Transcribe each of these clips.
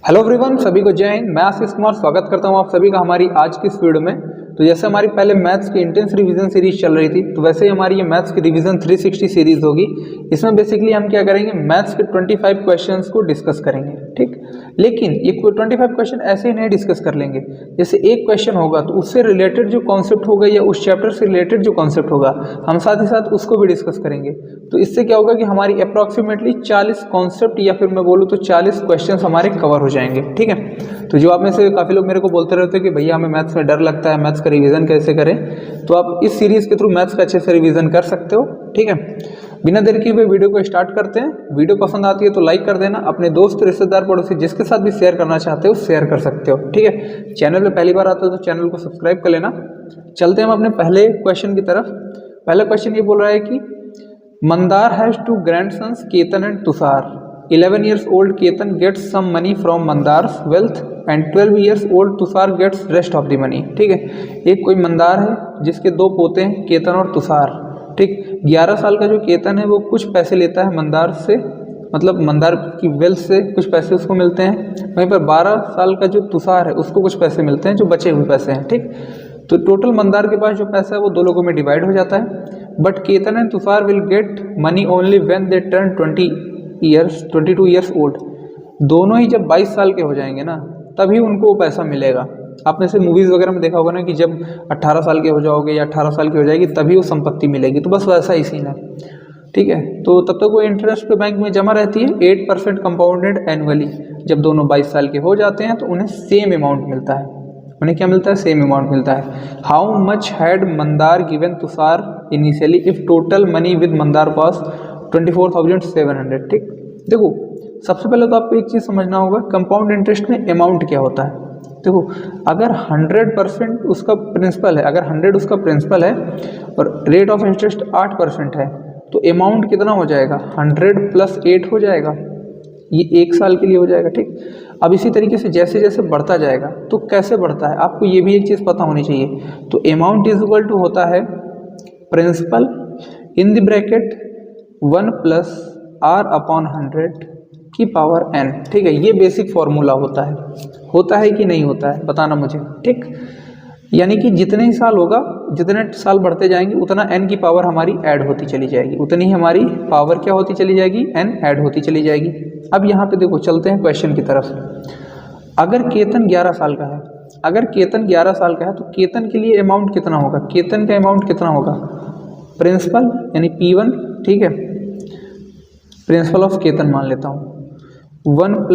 Hello everyone, सभी को जय हिंद। मैं आशीष कुमार स्वागत करता हूं आप सभी का हमारी आज की इस वीडियो में। तो जैसे हमारी पहले मैथ्स की इंटेंस रिवीजन सीरीज चल रही थी, तो वैसे ही हमारी ये मैथ्स की रिवीजन 360 सीरीज होगी। इसमें बेसिकली हम क्या करेंगे, मैथ्स के 25 क्वेश्चंस को डिस्कस करेंगे, ठीक। लेकिन ये 25 क्वेश्चन ऐसे ही नहीं डिस्कस कर लेंगे। जैसे एक क्वेश्चन होगा तो उससे रिलेटेड जो कॉन्सेप्ट होगा या उस चैप्टर से रिलेटेड जो कॉन्सेप्ट होगा, हम साथ ही साथ उसको भी डिस्कस करेंगे। तो इससे क्या होगा कि हमारी अप्रॉक्सीमेटली 40 कॉन्सेप्ट या फिर मैं बोलूँ तो 40 क्वेश्चन हमारे कवर हो जाएंगे, ठीक है। तो जो आप में से काफ़ी लोग मेरे को बोलते रहते हैं कि भैया हमें मैथ्स में डर लगता है, मैथ्स का रिवीजन कैसे करें, तो आप इस सीरीज़ के थ्रू मैथ्स का अच्छे से रिवीजन कर सकते हो, ठीक है। बिना देर किए हुए वीडियो को स्टार्ट करते हैं। वीडियो पसंद आती है तो लाइक कर देना, अपने दोस्त रिश्तेदार पड़ोसी जिसके साथ भी शेयर करना चाहते हो शेयर कर सकते हो, ठीक है। चैनल पे पहली बार आते हो तो चैनल को सब्सक्राइब कर लेना। चलते हैं हम अपने पहले क्वेश्चन की तरफ। पहला क्वेश्चन ये बोल रहा है कि Mandar has 2 grandsons, Ketan and Tushar. 11 years old Ketan gets some money from Mandar's wealth and 12 years old Tushar gets rest of the money, ठीक है। एक कोई मंदार है जिसके 2 पोते हैं, केतन और तुषार, ठीक। 11 साल का जो केतन है वो कुछ पैसे लेता है मंदार से, मतलब मंदार की वेल्थ से कुछ पैसे उसको मिलते हैं। वहीं पर 12 साल का जो तुषार है उसको कुछ पैसे मिलते हैं, जो बचे हुए पैसे हैं, ठीक। तो टोटल मंदार के पास जो पैसा है वो 2 लोगों में डिवाइड हो जाता है। But Ketan and Tushar will get money only when they turn 22 years old. दोनों ही जब 22 साल के हो जाएंगे ना, तभी उनको वो पैसा मिलेगा। आपने से मूवीज़ वगैरह में देखा होगा ना कि जब 18 साल के हो जाओगे या 18 साल की हो जाएगी तभी वो संपत्ति मिलेगी। तो बस वैसा ही सीन है, ठीक है। तो तब तक वो इंटरेस्ट पे बैंक में जमा रहती है 8% कंपाउंडेड एनुअली। जब दोनों 22 साल के हो जाते हैं तो उन्हें सेम अमाउंट मिलता है। उन्हें क्या मिलता है? सेम अमाउंट मिलता है। How much had Mandar given Tushar initially if total money with Mandar पास 24,700, ठीक। देखो सबसे पहले तो आपको एक चीज़ समझना होगा, कंपाउंड इंटरेस्ट में अमाउंट क्या होता है। देखो अगर 100% उसका प्रिंसिपल है, अगर 100 उसका प्रिंसिपल है और रेट ऑफ इंटरेस्ट 8% है, तो अमाउंट कितना हो जाएगा? 100 + 8 हो जाएगा। ये 1 साल के लिए हो जाएगा, ठीक। अब इसी तरीके से जैसे जैसे बढ़ता जाएगा तो कैसे बढ़ता है, आपको ये भी एक चीज़ पता होनी चाहिए। तो अमाउंट इज इक्वल टू होता है principal in the bracket 1 + R/100 की पावर n, ठीक है। ये बेसिक फॉर्मूला होता है कि नहीं होता है, बताना मुझे, ठीक। यानी कि जितने ही साल होगा, जितने साल बढ़ते जाएंगे उतना n की पावर हमारी ऐड होती चली जाएगी, उतनी ही हमारी पावर क्या होती चली जाएगी? n ऐड होती चली जाएगी। अब यहाँ पे देखो चलते हैं क्वेश्चन की तरफ। अगर केतन 11 साल का है, अगर केतन 11 साल का है तो केतन के लिए अमाउंट कितना होगा? केतन का अमाउंट कितना होगा? प्रिंसिपल यानी P1, ठीक है। प्रिंसिपल ऑफ केतन मान लेता हूँ 1 +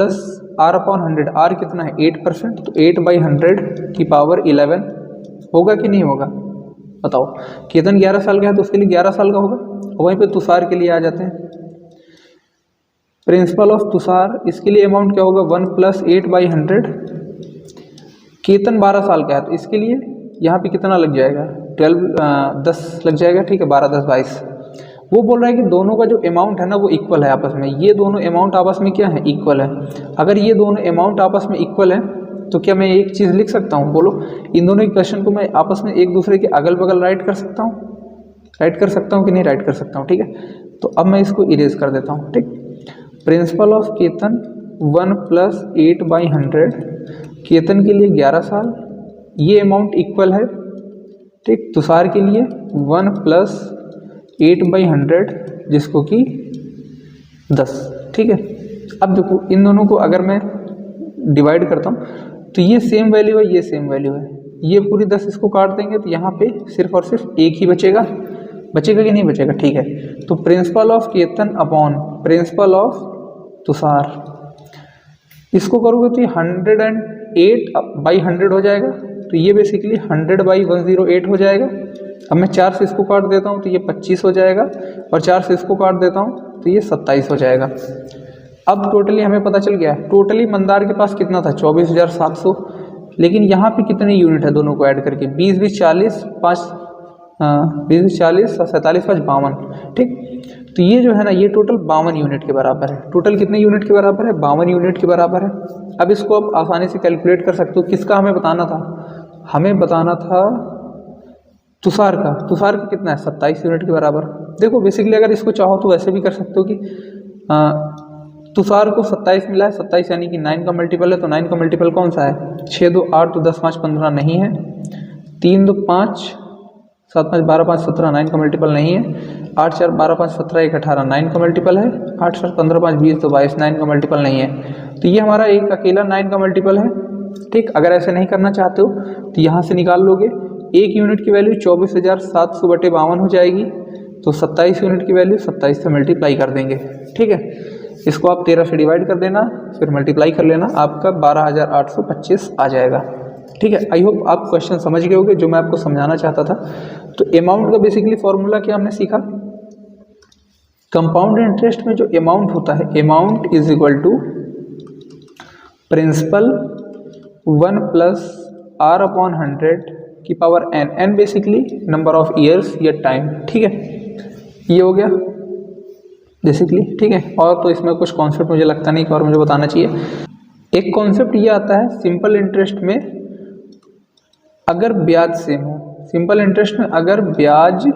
R/100। R कितना है? 8%, तो 8/100 की पावर 11 होगा कि नहीं होगा? बताओ। केतन 11 साल का है तो उसके लिए 11 साल का होगा। वहीं पे तुषार के लिए आ जाते हैं। प्रिंसिपल ऑफ तुषार, इसके लिए अमाउंट क्या होगा? 1 + 8/100। केतन 12 साल का है तो इसके लिए यहाँ पे कितना लग जाएगा? 10 लग जाएगा, ठीक है। 12 + 10 = 22। वो बोल रहा है कि दोनों का जो अमाउंट है ना वो इक्वल है आपस में। ये दोनों अमाउंट आपस में क्या है? इक्वल है। अगर ये दोनों अमाउंट आपस में इक्वल है तो क्या मैं एक चीज़ लिख सकता हूँ? बोलो, इन दोनों इक्वेशन को मैं आपस में एक दूसरे के अगल बगल राइट कर सकता हूँ? राइट कर सकता हूँ कि नहीं राइट कर सकता हूँ, ठीक है। तो अब मैं इसको इरेज कर देता हूँ, ठीक। प्रिंसिपल ऑफ केतन 1 + 8/100, केतन के लिए 11 साल, ये अमाउंट इक्वल है, ठीक। तुषार के लिए 1 + 8/100 जिसको कि 10, ठीक है। अब देखो इन दोनों को अगर मैं डिवाइड करता हूँ तो ये सेम वैल्यू है, ये सेम वैल्यू है। ये पूरी 10 इसको काट देंगे तो यहाँ पे सिर्फ और सिर्फ एक ही बचेगा। बचेगा कि नहीं बचेगा? ठीक है। तो principle of Ketan upon principle of Tushar, इसको करोगे तो ये 108/100 हो जाएगा। तो ये बेसिकली 100/108 हो जाएगा। अब मैं 4 से इसको काट देता हूँ तो ये 25 हो जाएगा, और 4 से इसको काट देता हूँ तो ये 27 हो जाएगा। अब टोटली हमें पता चल गया, टोटली मंदार के पास कितना था? 24,700। लेकिन यहाँ पे कितने यूनिट है दोनों को ऐड करके? 20 20 40 5 20 20 40 47 5 52, ठीक। तो ये जो है ना, ये टोटल 52 यूनिट के बराबर है। टोटल कितने यूनिट के बराबर है? 52 यूनिट के बराबर है। अब इसको आप आसानी से कैलकुलेट कर सकते हो। किसका हमें बताना था? हमें बताना था तुषार का। तुषार का कितना है? 27 यूनिट के बराबर। देखो बेसिकली अगर इसको चाहो तो वैसे भी कर सकते हो कि तुषार को 27 मिला है, 27 यानी कि 9 का मल्टीपल है, तो 9 का मल्टीपल कौन सा है? 6 2 8 2 10 5 15 नहीं है, 3 2 5 7 5 12 5 17 9 का मल्टीपल नहीं है, 8 4 12 5 17 1 18 9 का मल्टीपल है, 8 4 15 5 20 2 22 9 का मल्टीपल नहीं है। तो ये हमारा एक अकेला 9 का मल्टीपल है। ठीक, अगर ऐसे नहीं करना चाहते हो तो यहाँ से निकाल लोगे, एक यूनिट की वैल्यू 24,700/52 हो जाएगी, तो 27 यूनिट की वैल्यू 27 से मल्टीप्लाई कर देंगे। ठीक है, इसको आप 13 से डिवाइड कर देना, फिर मल्टीप्लाई कर लेना, आपका 12,825 आ जाएगा। ठीक है, आई होप आप क्वेश्चन समझ गए होंगे जो मैं आपको समझाना चाहता था। तो अमाउंट का बेसिकली फॉर्मूला क्या हमने सीखा, कंपाउंड इंटरेस्ट में जो अमाउंट होता है, amount is equal to principal 1 plus r/100 की power n, n basically number of years या टाइम। ठीक है, ये हो गया बेसिकली। ठीक है, और तो इसमें कुछ कॉन्सेप्ट मुझे लगता नहीं कि और मुझे बताना चाहिए। एक कॉन्सेप्ट ये आता है सिंपल इंटरेस्ट में अगर ब्याज सेम हो, सिंपल इंटरेस्ट में अगर ब्याज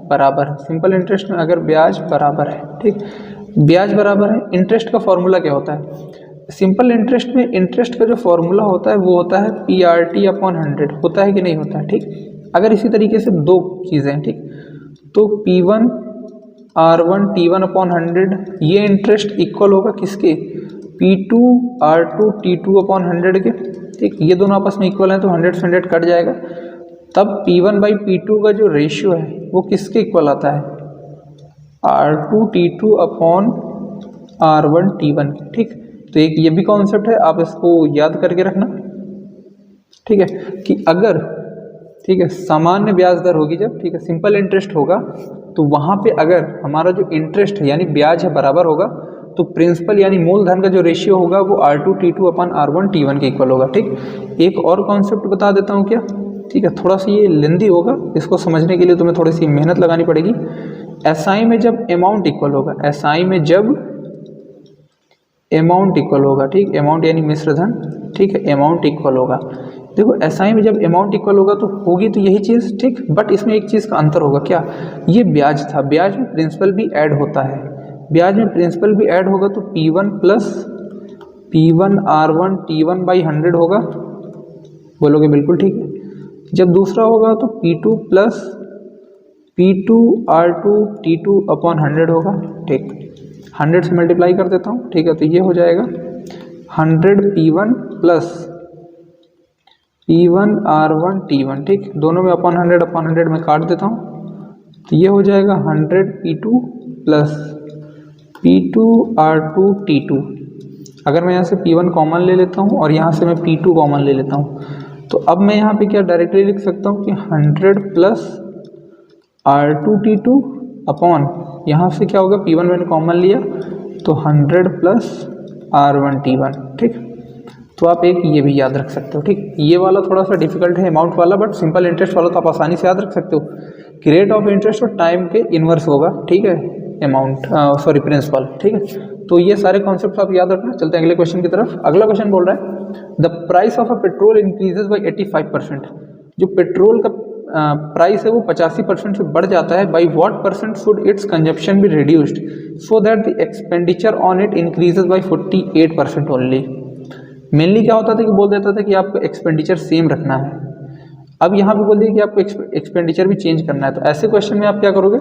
बराबर है, सिंपल इंटरेस्ट में अगर ब्याज बराबर है। ठीक, ब्याज बराबर है, इंटरेस्ट का फॉर्मूला क्या होता है? सिंपल इंटरेस्ट में इंटरेस्ट का जो फॉर्मूला होता है वो होता है PRT/100, होता है कि नहीं होता है? ठीक, अगर इसी तरीके से दो चीज़ें हैं, ठीक, तो P1R1T1/100 ये इंटरेस्ट इक्वल होगा किसके? P2R2T2/100 के। ठीक, ये दोनों आपस में इक्वल हैं तो 100 से 100 कट जाएगा, तब P1/P2 का जो रेशियो है वो किसके इक्वल आता है? R2T2/R1T1। ठीक, तो एक ये भी कॉन्सेप्ट है, आप इसको याद करके रखना। ठीक है, कि अगर, ठीक है, सामान्य ब्याज दर होगी जब, ठीक है, सिंपल इंटरेस्ट होगा, तो वहाँ पे अगर हमारा जो इंटरेस्ट है यानी ब्याज है बराबर होगा, तो प्रिंसिपल यानी मूलधन का जो रेशियो होगा वो R2T2/R1T1 के इक्वल होगा। ठीक, एक और कॉन्सेप्ट बता देता हूँ क्या, ठीक है, थोड़ा सा ये लेंदी होगा, इसको समझने के लिए तुम्हें थोड़ी सी मेहनत लगानी पड़ेगी। SI में जब अमाउंट इक्वल होगा, SI में जब अमाउंट इक्वल होगा, ठीक, अमाउंट यानी मिश्रधन, ठीक है, अमाउंट इक्वल होगा। देखो SI में जब अमाउंट इक्वल होगा तो होगी तो यही चीज़, ठीक, बट इसमें एक चीज़ का अंतर होगा, क्या? ये ब्याज था, ब्याज में प्रिंसिपल भी ऐड होता है, ब्याज में प्रिंसिपल भी ऐड होगा, तो P1 प्लस P1R1T1/100 होगा, बोलोगे बिल्कुल ठीक है। जब दूसरा होगा तो P2 प्लस P2R2T2/100 होगा। ठीक, 100 से मल्टीप्लाई कर देता हूँ, ठीक है, तो ये हो जाएगा 100 P1 प्लस P1R1T1। ठीक, दोनों में अपॉन 100 में काट देता हूँ, तो ये हो जाएगा 100 P2 प्लस P2R2T2। अगर मैं यहाँ से P1 कॉमन ले लेता हूँ और यहाँ से मैं P2 कॉमन ले लेता हूँ, तो अब मैं यहाँ पे क्या डायरेक्टली लिख सकता हूँ कि 100 प्लस R2T2 अपॉन, यहाँ से क्या होगा, P1 मैंने कॉमन लिया तो 100 प्लस R1T1। ठीक, तो आप एक ये भी याद रख सकते हो। ठीक, ये वाला थोड़ा सा डिफिकल्ट है अमाउंट वाला, बट सिंपल इंटरेस्ट वाला तो आप आसानी से याद रख सकते हो कि रेट ऑफ इंटरेस्ट और टाइम के इन्वर्स होगा। ठीक है, अमाउंट सॉरी प्रिंसिपल। ठीक है, तो ये सारे कॉन्सेप्ट्स आप याद रखना। चलते हैं अगले क्वेश्चन की तरफ। अगला क्वेश्चन बोल रहा है the price of a petrol increases by 85%। जो पेट्रोल का प्राइस है वो 85% से बढ़ जाता है। By what percent should it's consumption be reduced so that the expenditure on it increases by 48% only. Mainly क्या होता था कि बोल देता था कि आपको एक्सपेंडिचर सेम रखना है, अब यहाँ पे बोल दिया कि आपको एक्सपेंडिचर भी चेंज करना है। तो ऐसे क्वेश्चन में आप क्या करोगे,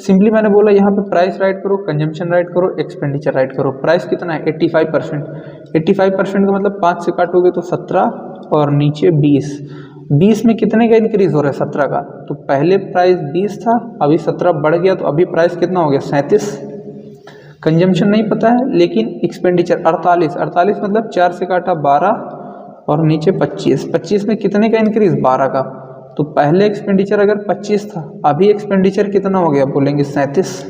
सिंपली मैंने बोला यहाँ पे प्राइस राइट करो, कंजम्पशन राइट करो, एक्सपेंडिचर राइट करो। प्राइस कितना है 85%, 85% का मतलब 5 से काटोगे तो 17 और नीचे 20। 20 में कितने का इंक्रीज हो रहा है 17 का, तो पहले प्राइस 20 था, अभी 17 बढ़ गया, तो अभी प्राइस कितना हो गया 37। कंजम्पशन नहीं पता है, लेकिन एक्सपेंडिचर 48, 48 मतलब 4 से काटा 12 और नीचे 25, 25 में कितने का इंक्रीज 12 का। तो पहले एक्सपेंडिचर अगर 25 था, अभी एक्सपेंडिचर कितना हो गया, बोलेंगे 37।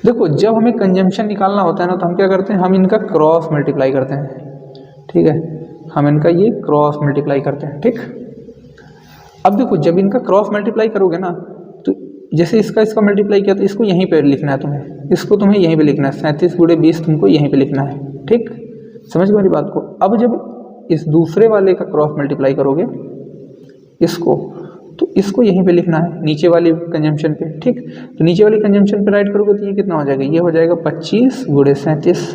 देखो जब हमें कंजम्पशन निकालना होता है ना, तो हम क्या करते हैं, हम इनका क्रॉस मल्टीप्लाई करते हैं। ठीक है, हम इनका ये क्रॉस मल्टीप्लाई करते हैं। ठीक, अब देखो जब इनका क्रॉस मल्टीप्लाई करोगे ना, तो जैसे इसका मल्टीप्लाई किया तो इसको यहीं पे लिखना है तुम्हें, इसको तुम्हें यहीं पे लिखना है, 37 गुणे 20 तुमको यहीं पे लिखना है। ठीक, समझ मेरी बात को। अब जब इस दूसरे वाले का क्रॉस मल्टीप्लाई करोगे इसको, तो इसको यहीं पे लिखना है नीचे वाली कंजम्पशन पे। ठीक, तो नीचे वाली कंजम्पशन पे राइट करोगे तो ये कितना हो जाएगा, ये हो जाएगा 25 गुणे 37।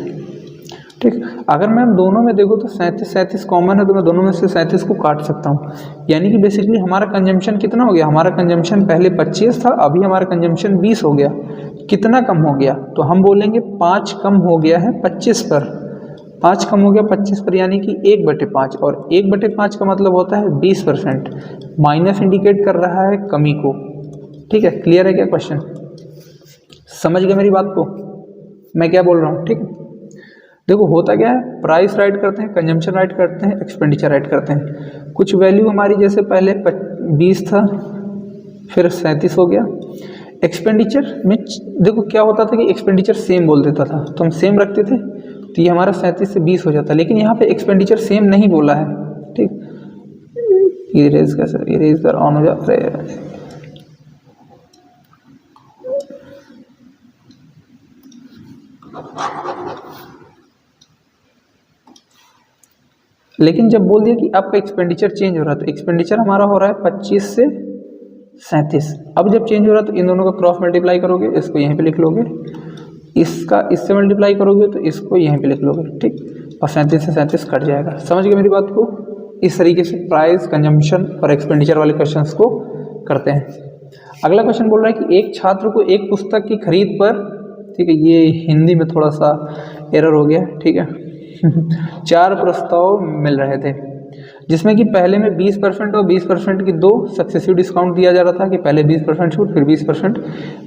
ठीक। अगर मैं दोनों में देखूँ तो 37 कॉमन है, तो मैं दोनों में से 37 को काट सकता हूँ। यानी कि बेसिकली हमारा कंजम्पशन कितना हो गया, हमारा कंजम्पशन पहले 25 था, अभी हमारा कंजम्पशन 20 हो गया। कितना कम हो गया, तो हम बोलेंगे 5 कम हो गया है 25 पर, 5 कम हो गया 25 पर, यानी कि 1/5, और 1/5 का मतलब होता है 20%। माइनस इंडिकेट कर रहा है कमी को। ठीक है, क्लियर है क्या क्वेश्चन, समझ गए मेरी बात को, मैं क्या बोल रहा हूँ। ठीक है, देखो होता क्या है, प्राइस राइट करते हैं, कंजम्पशन राइट करते हैं, एक्सपेंडिचर राइट करते हैं। कुछ वैल्यू हमारी जैसे पहले 20 था, फिर 37 हो गया। एक्सपेंडिचर में देखो क्या होता था कि एक्सपेंडिचर सेम बोल देता था, तो हम सेम रखते थे, तो ये हमारा 37 से 20 हो जाता। लेकिन यहाँ पे एक्सपेंडिचर सेम नहीं बोला है। ठीक, इरेज का सर, इरेज कर ऑन हो जाता है। लेकिन जब बोल दिया कि आपका एक्सपेंडिचर चेंज हो रहा है, तो एक्सपेंडिचर हमारा हो रहा है 25 से 37। अब जब चेंज हो रहा है तो इन दोनों का क्रॉस मल्टीप्लाई करोगे, इसको यहीं पे लिख लोगे, इसका इससे मल्टीप्लाई करोगे तो इसको यहीं पे लिख लोगे। ठीक, और 37 से 37 कट जाएगा। समझ गए मेरी बात को। इस तरीके से प्राइस, कंजम्पशन और एक्सपेंडिचर वाले क्वेश्चंस को करते हैं। अगला क्वेश्चन बोल रहा है कि एक छात्र को एक पुस्तक की खरीद पर, ठीक है, ये हिंदी में थोड़ा सा एरर हो गया, ठीक है 4 प्रस्ताव मिल रहे थे, जिसमें कि पहले में 20% और 20% की 2 सक्सेसिव डिस्काउंट दिया जा रहा था कि पहले 20% छूट, फिर 20%,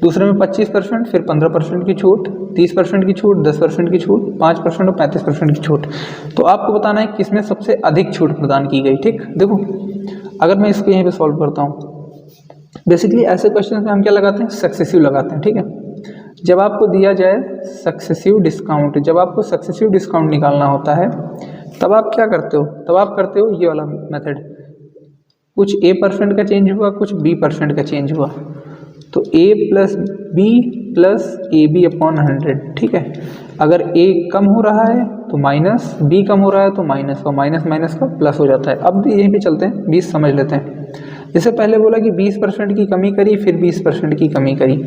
दूसरे में 25%, फिर 15% की छूट, 30% की छूट, 10% की छूट, 5% और 35% की छूट। तो आपको बताना है किसमें सबसे अधिक छूट प्रदान की गई। ठीक, देखो अगर मैं इसको यहीं पे सॉल्व करता हूँ, बेसिकली ऐसे क्वेश्चन में हम क्या लगाते हैं, सक्सेसिव लगाते हैं। ठीक है, जब आपको दिया जाए सक्सेसिव डिस्काउंट, जब आपको सक्सेसिव डिस्काउंट निकालना होता है, तब आप क्या करते हो, तब आप करते हो ये वाला मेथड, कुछ A% का चेंज हुआ, कुछ B% का चेंज हुआ, तो A + B + AB अपॉन 100। ठीक है, अगर A कम हो रहा है तो माइनस, B कम हो रहा है तो माइनस, और माइनस माइनस का प्लस हो जाता है। अब यहीं पे चलते हैं, 20 समझ लेते हैं। जैसे पहले बोला कि 20% की कमी करी, फिर 20% की कमी करी,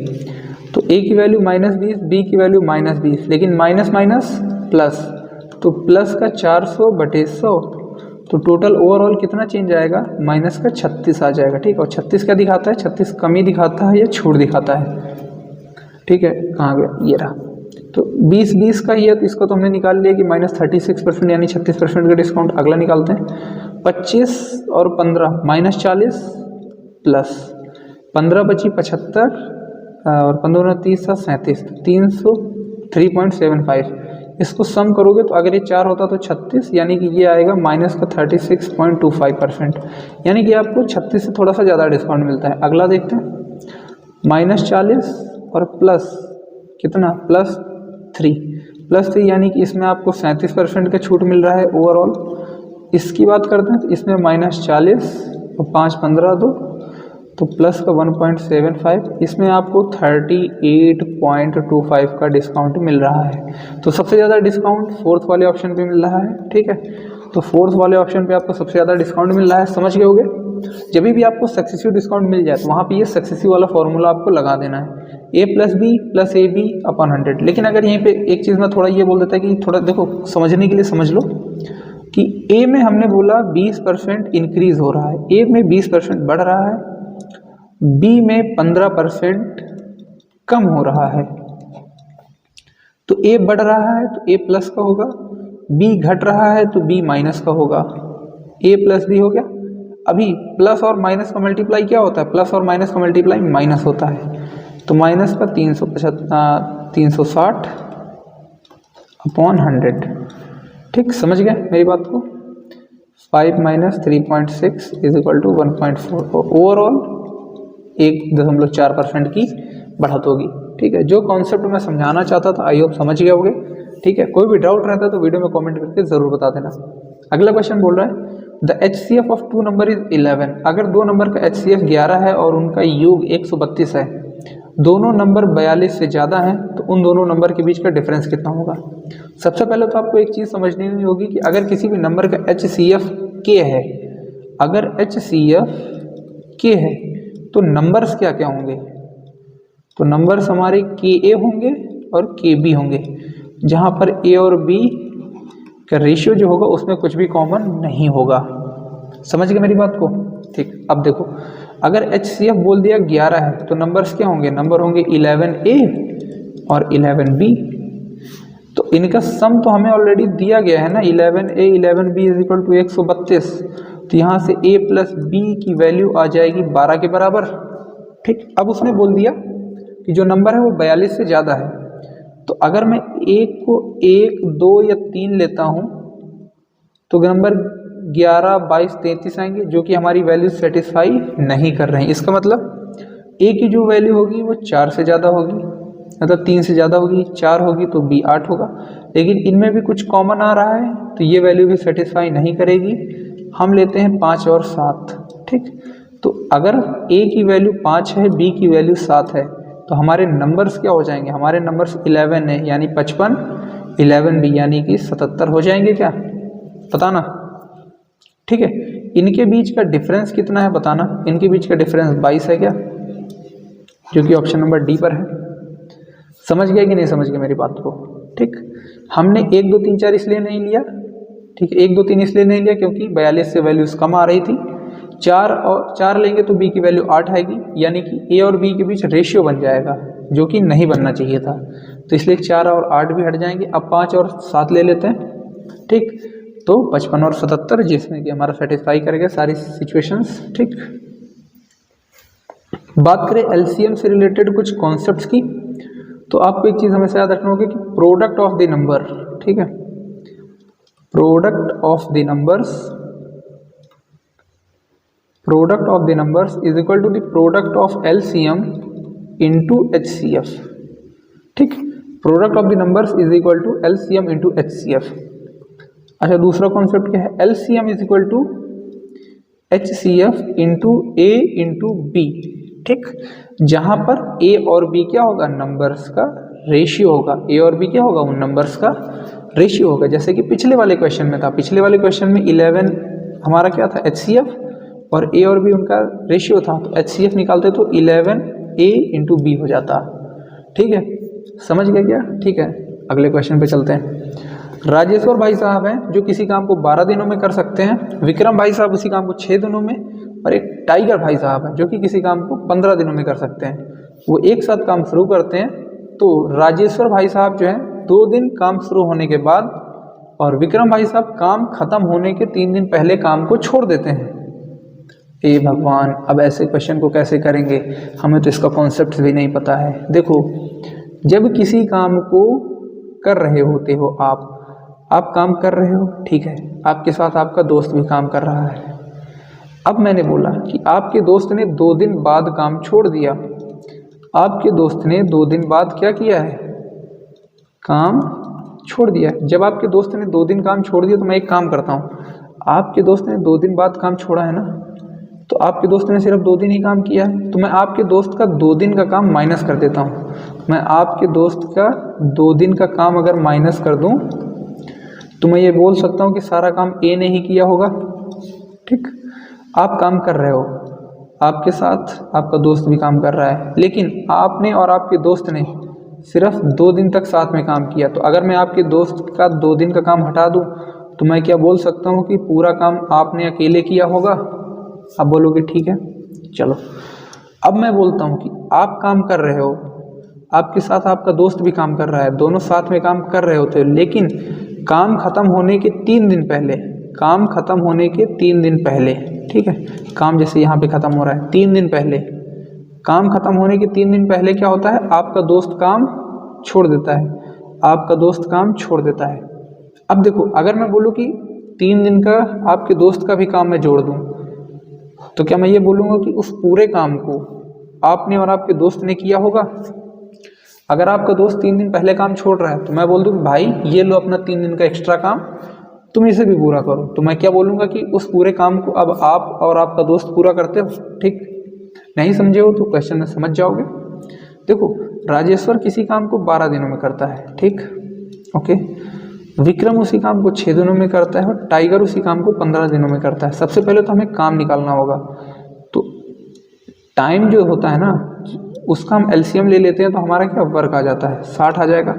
तो A की वैल्यू -20, B की वैल्यू -20, लेकिन माइनस माइनस प्लस, तो प्लस का 400/100, तो टोटल ओवरऑल कितना चेंज आएगा, माइनस का 36 आ जाएगा। ठीक, और 36 क्या दिखाता है, 36 कमी दिखाता है या छूट दिखाता है। ठीक है, कहाँ गया, ये रहा। तो 20 का ही है, तो इसको तो हमने निकाल लिया कि -36% यानी 36% का डिस्काउंट। अगला निकालते हैं, 25 और 15 -40 प्लस 15 बची 75 और 15 30 37, 303.75। इसको सम करोगे तो अगर ये 4 होता तो 36, यानी कि ये आएगा माइनस का 36.25%, यानी कि आपको 36 से थोड़ा सा ज़्यादा डिस्काउंट मिलता है। अगला देखते हैं, -40 और प्लस कितना, +3 यानी कि इसमें आपको 37% का छूट मिल रहा है ओवरऑल। इसकी बात करते हैं तो इसमें -40 और 5 15 2, तो प्लस का 1.75, इसमें आपको 38.25 का डिस्काउंट मिल रहा है। तो सबसे ज़्यादा डिस्काउंट फोर्थ वाले ऑप्शन पे मिल रहा है। ठीक है, तो फोर्थ वाले ऑप्शन पे आपको सबसे ज़्यादा डिस्काउंट मिल रहा है। समझ गए होगे। जब भी आपको सक्सेसिव डिस्काउंट मिल जाए तो वहाँ पे ये सक्सेसिव वाला फॉर्मूला आपको लगा देना है, A + B + AB अपॉन 100। लेकिन अगर यहीं पे एक चीज़ मैं थोड़ा ये बोल देता है कि थोड़ा देखो समझने के लिए समझ लो कि A में हमने बोला 20% इंक्रीज हो रहा है, A में 20% बढ़ रहा है, B में 15% कम हो रहा है। तो A बढ़ रहा है तो A प्लस का होगा, B घट रहा है तो B माइनस का होगा। A + B हो गया। अभी प्लस और माइनस का मल्टीप्लाई क्या होता है, प्लस और माइनस का मल्टीप्लाई माइनस होता है, तो माइनस का 360 अपॉन 100। ठीक, समझ गए मेरी बात को। 5 - 3.6 = 1.4, ओवरऑल 1.4% की बढ़त होगी। ठीक है, जो कॉन्सेप्ट मैं समझाना चाहता था आई होप समझ गए होगे। ठीक है, कोई भी डाउट रहता है तो वीडियो में कमेंट करके ज़रूर बता देना। अगला क्वेश्चन बोल रहा है, the HCF of 2 number is 11। अगर 2 नंबर का HCF 11 है और उनका योग 132 है, दोनों नंबर 42 से ज़्यादा हैं, तो उन दोनों नंबर के बीच का डिफरेंस कितना होगा। सबसे पहले तो आपको एक चीज़ समझनी होगी कि अगर किसी भी नंबर का HCF K है, अगर HCF K है तो नंबर्स क्या क्या होंगे, तो नंबर्स हमारे KA होंगे और KB होंगे, जहाँ पर A और B का रेशियो जो होगा उसमें कुछ भी कॉमन नहीं होगा। समझ गए मेरी बात को? ठीक, अब देखो अगर HCF बोल दिया 11 है तो नंबर्स क्या होंगे? नंबर होंगे 11A और 11B। तो इनका सम तो हमें ऑलरेडी दिया गया है ना, 11A 11B is equal to 132। तो यहाँ से A प्लस B की वैल्यू आ जाएगी 12 के बराबर। ठीक, अब उसने बोल दिया कि जो नंबर है वो 42 से ज़्यादा है। तो अगर मैं एक को 1, 2 या 3 लेता हूँ तो नंबर 11, 22, 33 आएंगे जो कि हमारी वैल्यू सेटिस्फाई नहीं कर रहे हैं। इसका मतलब A की जो वैल्यू होगी वो 4 से ज़्यादा होगी, मतलब 3 से ज़्यादा होगी, 4 होगी तो B 8 होगा। लेकिन इनमें भी कुछ कॉमन आ रहा है तो ये वैल्यू भी सेटिस्फाई नहीं करेगी। हम लेते हैं 5 और 7। ठीक, तो अगर A की वैल्यू 5 है, B की वैल्यू 7 है तो हमारे नंबर्स क्या हो जाएंगे? हमारे नंबर्स 11 है यानी 55, 11B यानी कि 77 हो जाएंगे। क्या बताना? ठीक है, इनके बीच का डिफरेंस कितना है बताना? इनके बीच का डिफरेंस 22 है क्या, जो कि ऑप्शन नंबर डी पर है। समझ गया कि नहीं समझ गया मेरी बात को? ठीक, हमने 1, 2, 3, 4 इसलिए नहीं लिया। ठीक है, 1, 2, 3 इसलिए नहीं लिया क्योंकि 42 से वैल्यूज कम आ रही थी। 4 लेंगे तो B की वैल्यू 8 आएगी, यानी कि A और B के बीच रेशियो बन जाएगा जो कि नहीं बनना चाहिए था। तो इसलिए 4 और 8 भी हट जाएंगे। अब 5 और 7 ले लेते हैं। ठीक, तो 55 और 77 जिसमें कि हमारा सेटिस्फाई करेगा सारी सिचुएशंस। ठीक, बात करें LCM से रिलेटेड कुछ कॉन्सेप्ट्स की, तो आपको एक चीज़ हमेशा याद रखना होगा कि प्रोडक्ट ऑफ द नंबर, ठीक है, product of the numbers is equal to the product of LCM into HCF। ठीक, product of the numbers is equal to LCM into HCF। अच्छा, दूसरा कॉन्सेप्ट क्या है? LCM is equal to HCF into A into B। ठीक, जहां पर A और B क्या होगा? नंबर्स का रेशियो होगा। A और B क्या होगा? उन नंबर्स का रेशियो होगा। जैसे कि पिछले वाले क्वेश्चन में था, पिछले वाले क्वेश्चन में 11 हमारा क्या था? HCF, और A और B उनका रेशियो था। तो HCF निकालते तो 11A इंटू B हो जाता। ठीक है, समझ गए क्या? ठीक है, अगले क्वेश्चन पे चलते हैं। राजेश्वर भाई साहब हैं जो किसी काम को 12 दिनों में कर सकते हैं, विक्रम भाई साहब उसी काम को 6 दिनों में, और एक टाइगर भाई साहब हैं जो कि किसी काम को 15 दिनों में कर सकते हैं। वो एक साथ काम शुरू करते हैं। तो राजेश्वर भाई साहब जो हैं 2 दिन काम शुरू होने के बाद, और विक्रम भाई साहब काम खत्म होने के 3 दिन पहले काम को छोड़ देते हैं। हे भगवान, अब ऐसे क्वेश्चन को कैसे करेंगे? हमें तो इसका कॉन्सेप्ट भी नहीं पता है। देखो, जब किसी काम को कर रहे होते हो आप काम कर रहे हो, ठीक है, आपके साथ आपका दोस्त भी काम कर रहा है। अब मैंने बोला कि आपके दोस्त ने 2 दिन बाद काम छोड़ दिया। आपके दोस्त ने 2 दिन बाद क्या किया है? काम छोड़ दिया। जब आपके दोस्त ने 2 दिन काम छोड़ दिया तो मैं एक काम करता हूँ, आपके दोस्त ने 2 दिन बाद काम छोड़ा है ना, तो आपके दोस्त ने सिर्फ 2 दिन ही काम किया है, तो मैं आपके दोस्त का 2 दिन का काम माइनस कर देता हूँ। मैं आपके दोस्त का 2 दिन का काम अगर माइनस कर दूँ तो मैं ये बोल सकता हूँ कि सारा काम A ने ही किया होगा। ठीक, आप काम कर रहे हो, आपके साथ आपका दोस्त भी काम कर रहा है, लेकिन आपने और आपके दोस्त ने सिर्फ 2 दिन तक साथ में काम किया। तो अगर मैं आपके दोस्त का 2 दिन का काम हटा दूँ तो मैं क्या बोल सकता हूँ कि पूरा काम आपने अकेले किया होगा? आप बोलोगे ठीक है, चलो। अब मैं बोलता हूँ कि आप काम कर रहे हो, आपके साथ आपका दोस्त भी काम कर रहा है, दोनों साथ में काम कर रहे होते, लेकिन काम खत्म होने के 3 दिन पहले, काम खत्म होने के 3 दिन पहले, ठीक है, काम जैसे यहाँ पे खत्म हो रहा है 3 दिन पहले, काम खत्म होने के 3 दिन पहले क्या होता है? आपका दोस्त काम छोड़ देता है, आपका दोस्त काम छोड़ देता है। अब देखो, अगर मैं बोलूँ कि 3 दिन का आपके दोस्त का भी काम मैं जोड़ दूँ तो क्या मैं ये बोलूँगा कि उस पूरे काम को आपने और आपके दोस्त ने किया होगा? अगर आपका दोस्त 3 दिन पहले काम छोड़ रहा है तो मैं बोल दूँ भाई ये लो अपना 3 दिन का एक्स्ट्रा काम, तुम इसे भी पूरा करो। तो मैं क्या बोलूँगा कि उस पूरे काम को अब आप और आपका दोस्त पूरा करते हो। ठीक, नहीं समझे हो तो क्वेश्चन में समझ जाओगे। देखो, राजेश्वर किसी काम को 12 दिनों में करता है, ठीक, ओके, विक्रम उसी काम को 6 दिनों में करता है, और टाइगर उसी काम को 15 दिनों में करता है। सबसे पहले तो हमें काम निकालना होगा। तो टाइम जो होता है ना, उसका हम LCM ले लेते हैं तो हमारा क्या वर्क आ जाता है, 60 आ जाएगा।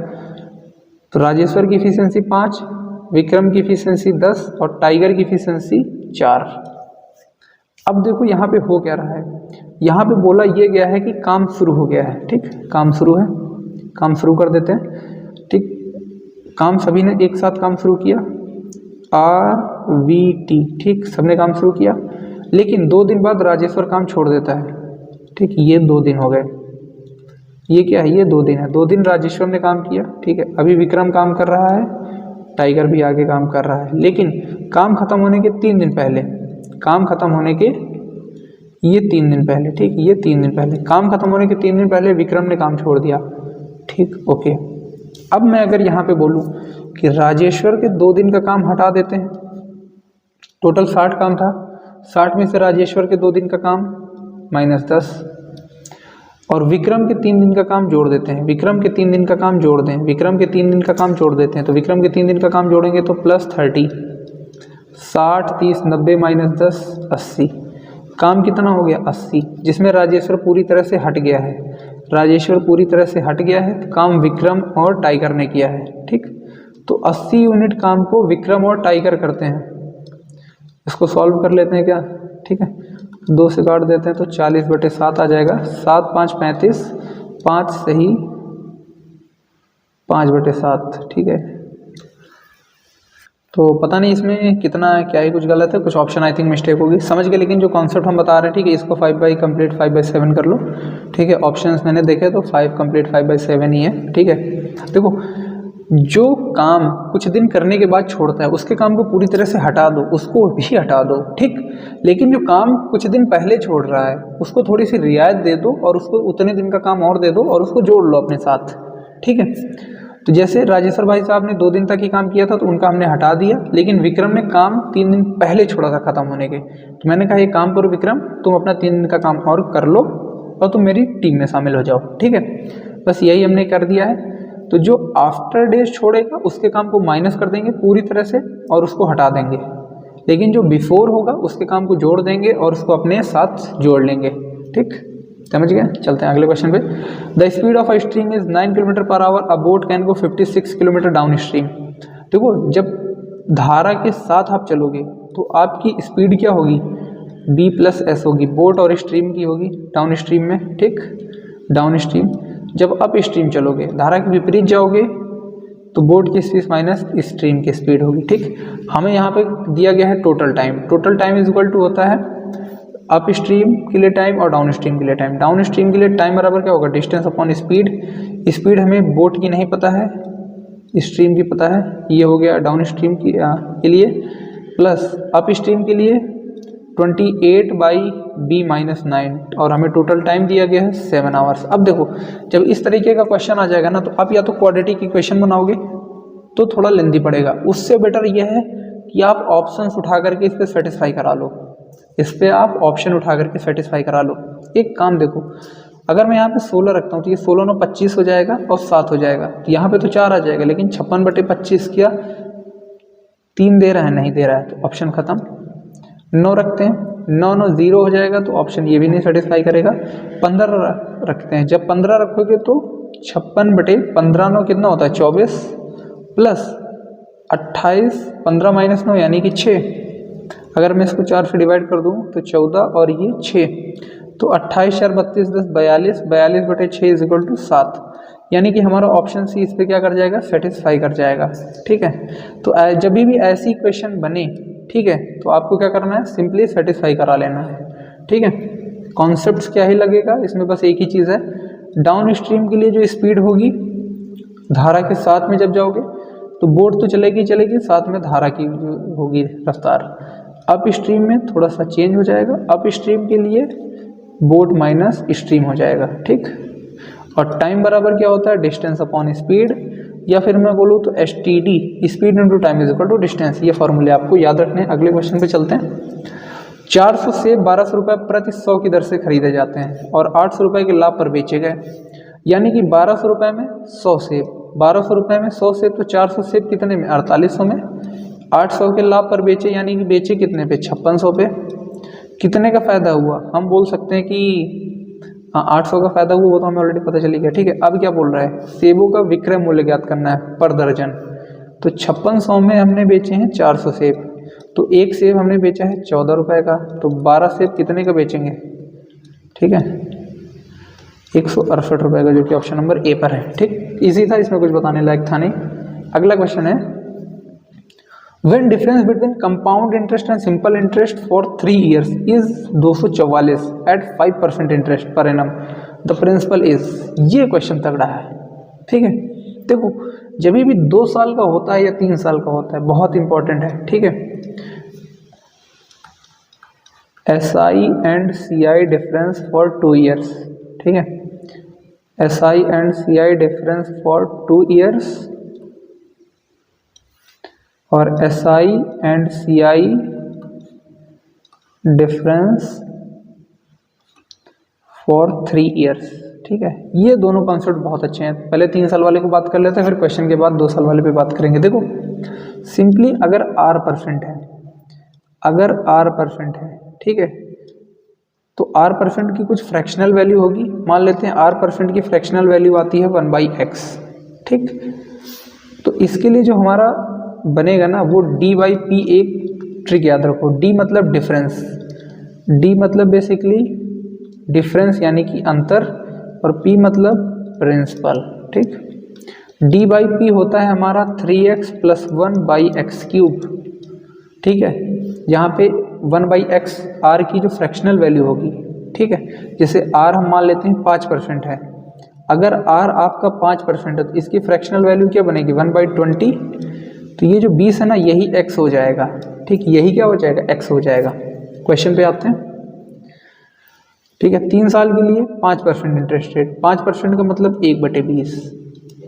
तो राजेश्वर की इफिशियंसी 5, विक्रम की इफिशियंसी 10 और टाइगर की इफिशियंसी 4। अब देखो यहाँ पे हो क्या रहा है, यहाँ पे बोला ये गया है कि काम शुरू हो गया है। ठीक, काम शुरू है, काम शुरू कर देते हैं। ठीक, काम सभी ने एक साथ काम शुरू किया, RVT। ठीक, सबने काम शुरू किया, लेकिन 2 दिन बाद राजेश्वर काम छोड़ देता है। ठीक, ये 2 दिन हो गए, ये क्या है, ये 2 दिन है। 2 दिन राजेश्वर ने काम किया। ठीक है, अभी विक्रम काम कर रहा है, टाइगर भी आगे काम कर रहा है, लेकिन काम खत्म होने के 3 दिन पहले, काम खत्म होने के ये 3 दिन पहले, ठीक, ये 3 दिन पहले, काम खत्म होने के 3 दिन पहले विक्रम ने काम छोड़ दिया। ठीक, ओके। अब मैं अगर यहाँ पे बोलूँ कि राजेश्वर के 2 दिन का काम हटा देते हैं, टोटल 60 काम था, 60 में से राजेश्वर के 2 दिन का काम -10 और विक्रम के 3 दिन का काम जोड़ देते हैं, विक्रम के 3 दिन का काम जोड़ दें, विक्रम के 3 दिन का काम जोड़ देते हैं, तो विक्रम के 3 दिन का काम जोड़ेंगे तो +30, 60, 30, 90 -10 80, काम कितना हो गया 80, जिसमें राजेश्वर पूरी तरह से हट गया है। राजेश्वर पूरी तरह से हट गया है, काम विक्रम और टाइगर ने किया है। ठीक, तो 80 यूनिट काम को विक्रम और टाइगर करते हैं। इसको सॉल्व कर लेते हैं क्या, ठीक है, 2 से काट देते हैं तो 40/7 आ जाएगा, 7 5 35, 5 सही 5/7। ठीक है, तो पता नहीं इसमें कितना क्या ही कुछ गलत है, कुछ ऑप्शन आई थिंक मिस्टेक होगी, समझ गए, लेकिन जो कॉन्सेप्ट हम बता रहे हैं, ठीक है, इसको 5 कंप्लीट 5/7 कर लो। ठीक है, ऑप्शंस मैंने देखे तो 5 कंप्लीट 5/7 ही है। ठीक है, देखो जो काम कुछ दिन करने के बाद छोड़ता है उसके काम को पूरी तरह से हटा दो, उसको भी हटा दो। ठीक, लेकिन जो काम कुछ दिन पहले छोड़ रहा है उसको थोड़ी सी रियायत दे दो और उसको उतने दिन का काम और दे दो और उसको जोड़ लो अपने साथ। ठीक है, तो जैसे राजेश्वर भाई साहब ने 2 दिन तक ही काम किया था तो उनका हमने हटा दिया, लेकिन विक्रम ने काम 3 दिन पहले छोड़ा था खत्म होने के, तो मैंने कहा ये काम करो विक्रम, तुम अपना 3 दिन का काम और कर लो और तुम मेरी टीम में शामिल हो जाओ। ठीक है, बस यही हमने कर दिया है। तो जो आफ्टर डेज छोड़ेगा उसके काम को माइनस कर देंगे पूरी तरह से और उसको हटा देंगे, लेकिन जो बिफोर होगा उसके काम को जोड़ देंगे और उसको अपने साथ जोड़ लेंगे। ठीक, समझ गए, चलते हैं अगले क्वेश्चन पे। The speed of a stream is 9 km/h, a boat can go 56 kilometre down stream. देखो जब धारा के साथ आप चलोगे तो आपकी स्पीड क्या होगी, B+S होगी, बोट और स्ट्रीम की होगी डाउन स्ट्रीम में। ठीक, डाउन स्ट्रीम। जब अप स्ट्रीम चलोगे, धारा के विपरीत जाओगे, तो बोट की स्पीड माइनस स्ट्रीम की स्पीड होगी। ठीक, हमें यहाँ पे दिया गया है total time, total time is equal to होता है अप स्ट्रीम के लिए टाइम और डाउन स्ट्रीम के लिए टाइम। डाउन स्ट्रीम के लिए टाइम बराबर क्या होगा, डिस्टेंस अपॉन स्पीड। स्पीड हमें बोट की नहीं पता है, स्ट्रीम की पता है, ये हो गया डाउन स्ट्रीम के लिए, प्लस अप स्ट्रीम के लिए 28/B-9 और हमें टोटल टाइम दिया गया है 7 आवर्स। अब देखो जब इस तरीके का क्वेश्चन आ जाएगा ना, तो आप या तो क्वाड्रेटिक इक्वेशन बनाओगे तो थोड़ा लेंदी पड़ेगा, उससे बेटर यह है कि आप ऑप्शंस उठा करके इस पर सेटिस्फाई करा लो, इस पर आप ऑप्शन उठा करके सेटिस्फाई करा लो। एक काम देखो, अगर मैं यहाँ पे 16 रखता हूँ तो ये 16 9 25 हो जाएगा और 7 हो जाएगा, तो यहाँ पे तो 4 आ जाएगा, लेकिन 56/25 क्या 3 दे रहा है, नहीं दे रहा है, तो ऑप्शन खत्म। 9 रखते हैं, 9 9 0 हो जाएगा, तो ऑप्शन ये भी नहीं सेटिस्फाई करेगा। 15 रखते हैं, जब 15 रखोगे तो 56/15 9 कितना होता है 24 प्लस 28, 15 - 9 यानी कि 6। अगर मैं इसको 4 से डिवाइड कर दूं तो 14 और ये 6, तो 28 4 32 10 42, 42/6 इज इक्वल टू 7, यानी कि हमारा ऑप्शन सी इस पर क्या कर जाएगा, सेटिस्फाई कर जाएगा। ठीक है, तो जब भी ऐसी इक्वेशन बने, ठीक है, तो आपको क्या करना है, सिंपली सेटिस्फाई करा लेना है। ठीक है, कॉन्सेप्ट्स क्या ही लगेगा इसमें, बस एक ही चीज़ है, डाउन स्ट्रीम के लिए जो स्पीड होगी धारा के साथ में जब जाओगे तो बोट तो चलेगी चलेगी, साथ में धारा की होगी रफ्तार। अप स्ट्रीम में थोड़ा सा चेंज हो जाएगा, अप स्ट्रीम के लिए बोट माइनस स्ट्रीम हो जाएगा। ठीक, और टाइम बराबर क्या होता है, डिस्टेंस अपॉन स्पीड, या फिर मैं बोलूँ तो STD, speed into time is equal to distance. ये फॉर्मूले आपको याद रखने हैं। अगले क्वेश्चन पे चलते हैं। 400 सेब 1200 रुपये प्रति 100 की दर से खरीदे जाते हैं और 800 रुपये के लाभ पर बेचे गए, यानी कि 1200 रुपये में 100 सेब, 1200 रुपये में 100 सेब, तो 400 सेब कितने में, 4800 में, 800 के लाभ पर बेचे, यानी कि बेचे कितने पे, 5600 पे। कितने का फ़ायदा हुआ, हम बोल सकते हैं कि हाँ 800 का फ़ायदा हुआ, वो तो हमें ऑलरेडी पता चली गया। ठीक है, अब क्या बोल रहा है, सेबों का विक्रय मूल्य ज्ञात करना है पर दर्जन। तो 5600 में हमने बेचे हैं 400 सेब, तो एक सेब हमने बेचा है 14 रुपये का, तो 12 सेब कितने का बेचेंगे? ठीक है, 168 रुपये का, जो कि ऑप्शन नंबर ए पर है। ठीक, इजी था, इसमें कुछ बताने लायक था नहीं। अगला क्वेश्चन है, when difference between compound interest and simple interest for 3 years is 244 at 5% interest per annum, the principal is. ये क्वेश्चन तगड़ा है। ठीक है, देखो जब भी 2 साल का होता है या 3 साल का होता है, बहुत इंपॉर्टेंट है। ठीक है, SI and CI difference for 2 years। ठीक है, SI and CI difference for 2 years और SI and CI difference for 3 years। ठीक है, ये दोनों कॉन्सेप्ट बहुत अच्छे हैं। पहले 3 साल वाले को बात कर लेते हैं, फिर क्वेश्चन के बाद 2 साल वाले पे बात करेंगे। देखो सिंपली अगर R% है, अगर R% है, ठीक है, तो R% की कुछ फ्रैक्शनल वैल्यू होगी। मान लेते हैं R% की फ्रैक्शनल वैल्यू आती है 1/x। ठीक, तो इसके लिए जो हमारा बनेगा ना वो D/P। एक ट्रिक याद रखो, D मतलब डिफरेंस, D मतलब बेसिकली डिफरेंस यानी कि अंतर, और P मतलब प्रिंसिपल। ठीक, D/P होता है हमारा 3x + 1/x³। ठीक है, यहाँ पे 1/x R की जो फ्रैक्शनल वैल्यू होगी। ठीक है, जैसे R हम मान लेते हैं 5% है, अगर R आपका 5% है तो इसकी फ्रैक्शनल वैल्यू क्या बनेगी? 1/20। तो ये जो 20 है ना, यही x हो जाएगा। ठीक, यही क्या हो जाएगा? x हो जाएगा। क्वेश्चन पे आते हैं। ठीक है, 3 साल के लिए 5% इंटरेस्ट रेट, 5% का मतलब 1/20।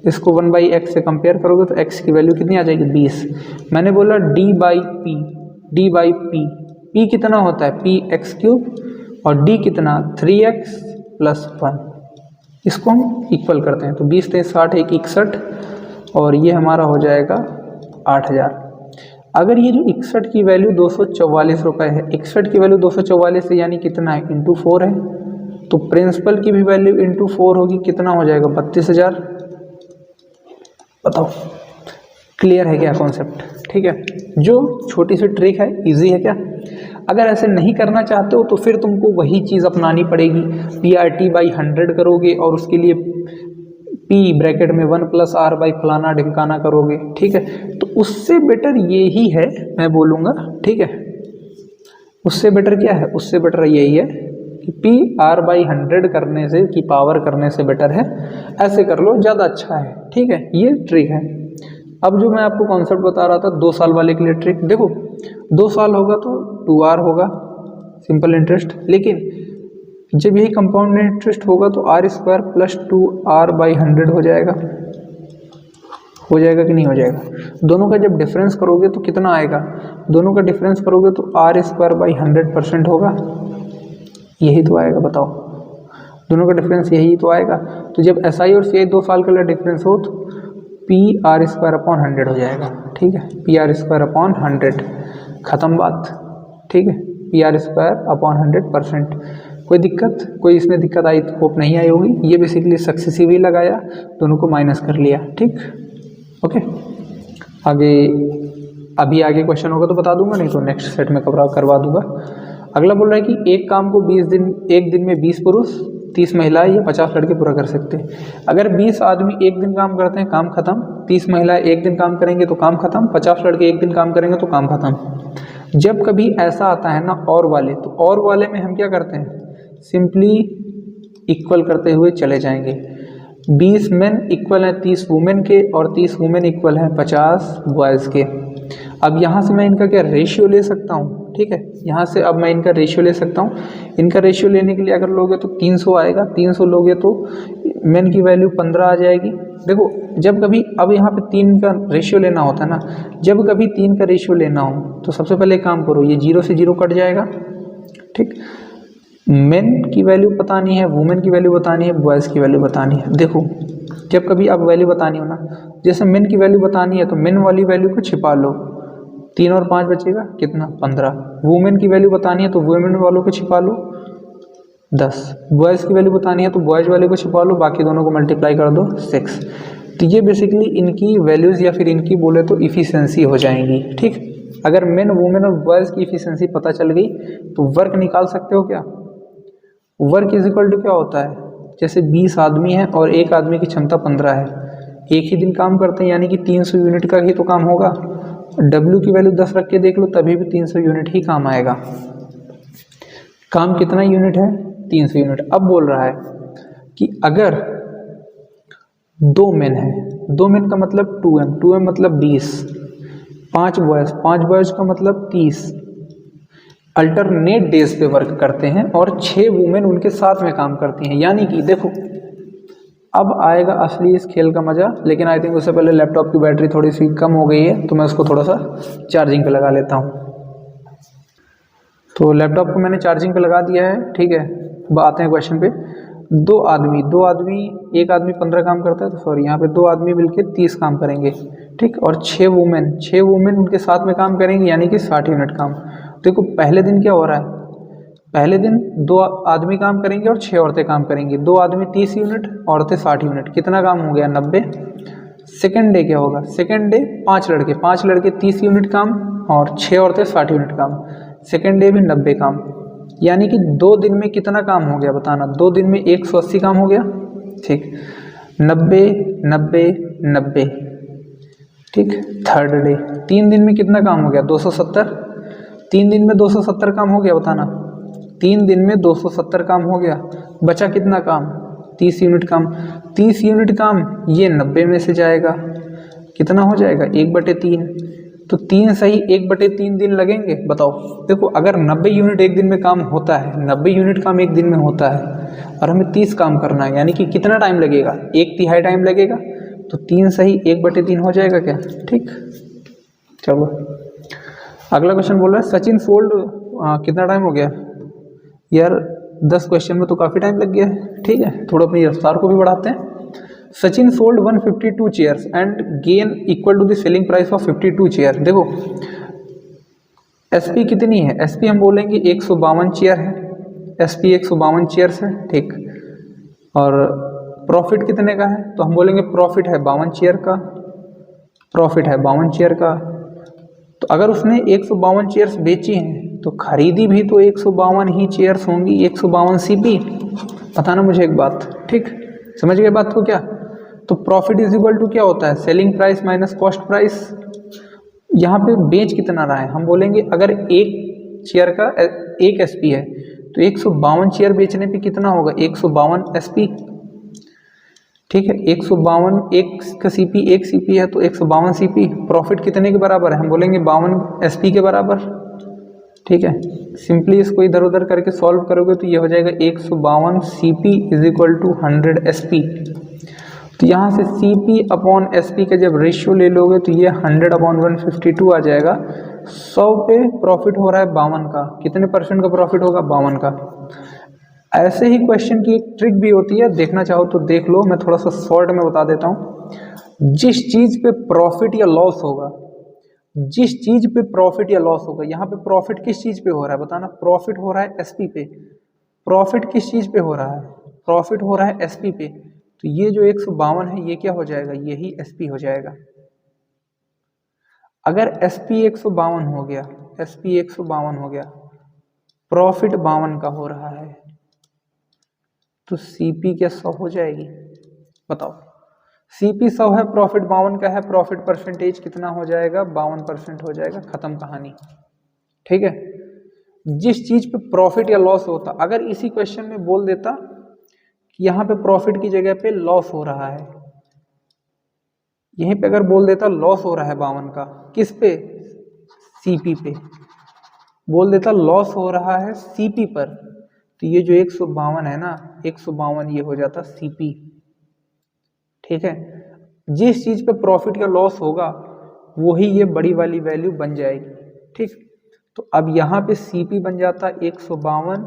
इसको 1/x से कंपेयर करोगे तो x की वैल्यू कितनी आ जाएगी? 20। मैंने बोला D/P, D/P, P कितना होता है? Px³ और D कितना? 3x + 1। इसको हम इक्वल करते हैं, तो 20 × 60 = 61, और ये हमारा हो जाएगा 8000। अगर ये जो 61 की वैल्यू 244 रुपये है, 61 की वैल्यू 244 है यानी कितना है? × 4 है, तो प्रिंसिपल की भी वैल्यू × 4 होगी, कितना हो जाएगा? 32000। बताओ क्लियर है क्या कॉन्सेप्ट? ठीक है, जो छोटी सी ट्रिक है, इजी है क्या? अगर ऐसे नहीं करना चाहते हो तो फिर तुमको वही चीज़ अपनानी पड़ेगी, PRT/100 करोगे और उसके लिए P ब्रैकेट में 1 + R/ फलाना ढिमकाना करोगे। ठीक है, तो उससे बेटर ये ही है, मैं बोलूँगा। ठीक है, उससे बेटर क्या है? उससे बेटर यही है कि PR/100 करने से, की पावर करने से बेटर है ऐसे कर लो, ज़्यादा अच्छा है। ठीक है, ये ट्रिक है। अब जो मैं आपको कॉन्सेप्ट बता रहा था 2 साल वाले के लिए ट्रिक, देखो 2 साल होगा तो 2R होगा सिंपल इंटरेस्ट, लेकिन जब यही कंपाउंड इंटरेस्ट होगा तो R² + 2R/100 हो जाएगा। हो जाएगा कि नहीं हो जाएगा? दोनों का जब डिफरेंस करोगे तो कितना आएगा? दोनों का डिफरेंस करोगे तो R²/100% होगा। यही तो आएगा, बताओ। दोनों का डिफरेंस यही तो आएगा। तो जब SI और CI 2 साल का लिए डिफरेंस हो तो PR²/100 हो जाएगा। ठीक है, PR²/100, ख़त्म बात। ठीक है, PR²/100%। कोई दिक्कत? कोई इसमें दिक्कत आई तो होप नहीं आई होगी। ये बेसिकली सक्सेसिव ही लगाया, दोनों को माइनस कर लिया। ठीक, ओके। आगे अभी आगे क्वेश्चन होगा तो बता दूंगा, नहीं तो नेक्स्ट सेट में करवा दूंगा। अगला बोल रहा है कि एक काम को 1 दिन में 20 पुरुष, 30 महिलाएं या 50 लड़के पूरा कर सकते हैं। अगर 20 आदमी 1 दिन काम करते हैं, काम खत्म। 30 महिलाएं 1 दिन काम करेंगे तो काम खत्म। 50 लड़के 1 दिन काम करेंगे तो काम खत्म। जब कभी ऐसा आता है ना और वाले, तो और वाले में हम क्या करते हैं? सिंपली इक्वल करते हुए चले जाएंगे। 20 मेन इक्वल हैं 30 वुमेन के, और 30 वुमेन इक्वल हैं 50 बॉयज़ के। अब यहाँ से मैं इनका क्या रेशियो ले सकता हूँ? ठीक है, यहाँ से अब मैं इनका रेशियो ले सकता हूँ। इनका रेशियो लेने के लिए अगर लोगे तो 300 आएगा, 300 लोगे तो मेन की वैल्यू 15 आ जाएगी। देखो जब कभी, अब यहाँ पे 3 का रेशियो लेना होता है ना, जब कभी 3 का रेशियो लेना हो तो सबसे पहले काम करो, ये 0 से 0 कट जाएगा। ठीक, मेन की वैल्यू बतानी है, वुमेन की वैल्यू बतानी है, बॉयज़ की वैल्यू बतानी है। देखो जब कभी आप वैल्यू बतानी हो ना, जैसे मेन की वैल्यू बतानी है तो मेन वाली वैल्यू को छिपा लो, 3 और 5 बचेगा कितना? 15। वुमेन की वैल्यू बतानी है तो वुमेन वालों को छिपा लो, 10। बॉयज़ की वैल्यू बतानी है तो बॉयज़ वाले को छिपा लो, बाकी दोनों को मल्टीप्लाई कर दो 6। तो ये बेसिकली इनकी वैल्यूज़ या फिर इनकी बोले तो इफ़िशेंसी हो जाएंगी। ठीक, अगर मेन वुमेन और बॉयज़ की इफ़िशेंसी पता चल गई तो वर्क निकाल सकते हो क्या। वर्क इज इक्वल टू क्या होता है, जैसे 20 आदमी हैं और एक आदमी की क्षमता 15 है, एक ही दिन काम करते हैं यानी कि 300 यूनिट का ही तो काम होगा। W की वैल्यू 10 रख के देख लो तभी भी 300 यूनिट ही काम आएगा। काम कितना यूनिट है, 300 यूनिट। अब बोल रहा है कि अगर 2 मेन है, 2 मेन का मतलब 2M, 2M मतलब 20, 5 बॉयज़ का मतलब 30 अल्टरनेट डेज पे वर्क करते हैं और 6 वुमेन उनके साथ में काम करती हैं। यानी कि देखो अब आएगा असली इस खेल का मज़ा, लेकिन आई थिंक उससे पहले लैपटॉप की बैटरी थोड़ी सी कम हो गई है तो मैं उसको थोड़ा सा चार्जिंग पे लगा लेता हूँ। तो लैपटॉप को मैंने चार्जिंग पे लगा दिया है। ठीक है, अब आते हैं क्वेश्चन पे। दो आदमी एक आदमी 15 काम करता है, तो सॉरी यहाँ पे 2 आदमी मिलकर 30 काम करेंगे। ठीक, और 6 वुमेन उनके साथ में काम करेंगे यानी कि 60 यूनिट काम। देखो पहले दिन क्या हो रहा है, पहले दिन 2 आदमी काम करेंगे और 6 औरतें काम करेंगी। 2 आदमी 30 यूनिट, औरतें 60 यूनिट, कितना काम हो गया 90। सेकेंड डे क्या होगा, सेकेंड डे 5 लड़के 30 यूनिट काम और 6 औरतें 60 यूनिट काम। सेकेंड डे भी 90 काम, यानी कि 2 दिन में कितना काम हो गया बताना। 2 दिन में 180 काम हो गया। ठीक, 90 90 90। ठीक, थर्ड डे 3 दिन में कितना काम हो गया 270। 3 दिन में 270 काम हो गया बताना। 3 दिन में 270 काम हो गया, बचा कितना काम 30 यूनिट काम। 30 यूनिट काम ये 90 में से जाएगा, कितना हो जाएगा 1/3। तो 3 सही 1/3 दिन लगेंगे। बताओ देखो अगर 90 यूनिट एक दिन में काम होता है, 90 यूनिट काम एक दिन में होता है और हमें 30 काम करना है, यानी कि कितना टाइम लगेगा 1/3 टाइम लगेगा। तो 3 सही 1/3 हो जाएगा क्या। ठीक, चलो अगला क्वेश्चन बोल रहा है सचिन सोल्ड कितना टाइम हो गया यार, 10 क्वेश्चन में तो काफ़ी टाइम लग गया है। ठीक है, थोड़ा अपनी रफ्तार को भी बढ़ाते हैं। Sachin sold 152 chairs and gain equal to the selling price of 52 chair. देखो एसपी कितनी है, एसपी हम बोलेंगे 152 चेयर है, एसपी 152 चेयर्स है। ठीक, और प्रॉफिट कितने का है, तो हम बोलेंगे प्रॉफिट है 52 चेयर का, प्रॉफिट है 52 चेयर का। तो अगर उसने 152 चेयर्स बेची हैं तो खरीदी भी तो 152 ही चेयर्स होंगी, 152 सीपी। बताना मुझे एक बात, ठीक समझ गए बात को क्या। तो प्रॉफिट इज इक्वल टू क्या होता है, selling price minus cost price. यहाँ पे बेच कितना रहा है, हम बोलेंगे अगर एक चेयर का 1 एसपी है तो 152 चेयर बेचने पे कितना होगा 152 एसपी। ठीक है, 152 एक का सीपी, 1 सीपी है तो 152 सीपी। प्रॉफिट कितने के बराबर है, हम बोलेंगे 52 एसपी के बराबर। ठीक है, सिंपली इसको इधर उधर करके सॉल्व करोगे तो ये हो जाएगा 152 CP is equal to 100 SP. तो यहाँ से सीपी अपॉन एसपी का जब रेशियो ले लोगे तो ये 100/152 आ जाएगा। 100 पे प्रॉफिट हो रहा है 52 का, कितने % का प्रॉफिट होगा 52 का। ऐसे ही क्वेश्चन की एक ट्रिक भी होती है, देखना चाहो तो देख लो, मैं थोड़ा सा शॉर्ट में बता देता हूँ। जिस चीज़ पे प्रॉफिट या लॉस होगा, जिस चीज़ पे प्रॉफिट या लॉस होगा, यहाँ पे प्रॉफिट किस चीज़ पे हो रहा है बताना, प्रॉफिट हो रहा है एसपी पे। प्रॉफिट किस चीज़ पे हो रहा है, प्रॉफिट हो रहा है एसपी पे। तो ये जो 152 है ये क्या हो जाएगा, यही एसपी हो जाएगा। अगर एसपी 152 हो गया, एसपी 152 हो गया, प्रॉफिट 52 का हो रहा है, तो सीपी क्या 100 हो जाएगी। बताओ, सीपी 100 है, प्रॉफिट 52 का है, प्रॉफिट परसेंटेज कितना हो जाएगा 52% हो जाएगा, खत्म कहानी। ठीक है, जिस चीज पे प्रॉफिट या लॉस होता, अगर इसी क्वेश्चन में बोल देता कि यहाँ पे प्रॉफिट की जगह पे लॉस हो रहा है, यहीं पे अगर बोल देता लॉस हो रहा है 52 का, किस पे, सीपी पे, बोल देता लॉस हो रहा है सीपी पर, तो ये जो 152 है ना, 152 ये हो जाता सीपी। ठीक है, जिस चीज पे प्रॉफिट या लॉस होगा वही ये बड़ी वाली वैल्यू बन जाएगी। ठीक, तो अब यहाँ पे सीपी बन जाता 152,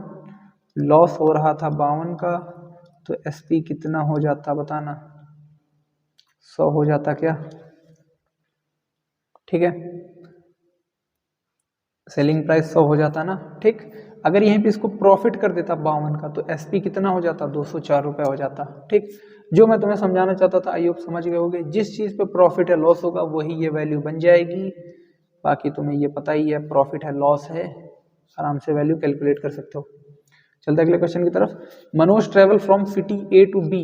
लॉस हो रहा था 52 का, तो एसपी कितना हो जाता बताना, 100 हो जाता क्या। ठीक है, सेलिंग प्राइस 100 हो जाता ना। ठीक, अगर यहीं पे इसको प्रॉफिट कर देता 52 का तो एसपी कितना हो जाता 204 रुपये हो जाता। ठीक, जो मैं तुम्हें समझाना चाहता था आई होप समझ गए होगे। जिस चीज़ पे प्रॉफिट है लॉस होगा वही ये वैल्यू बन जाएगी। बाकी तुम्हें ये पता ही है, प्रॉफिट है लॉस है, आराम से वैल्यू कैलकुलेट कर सकते हो। चलते अगले क्वेश्चन की तरफ। Manoj travel from city A to B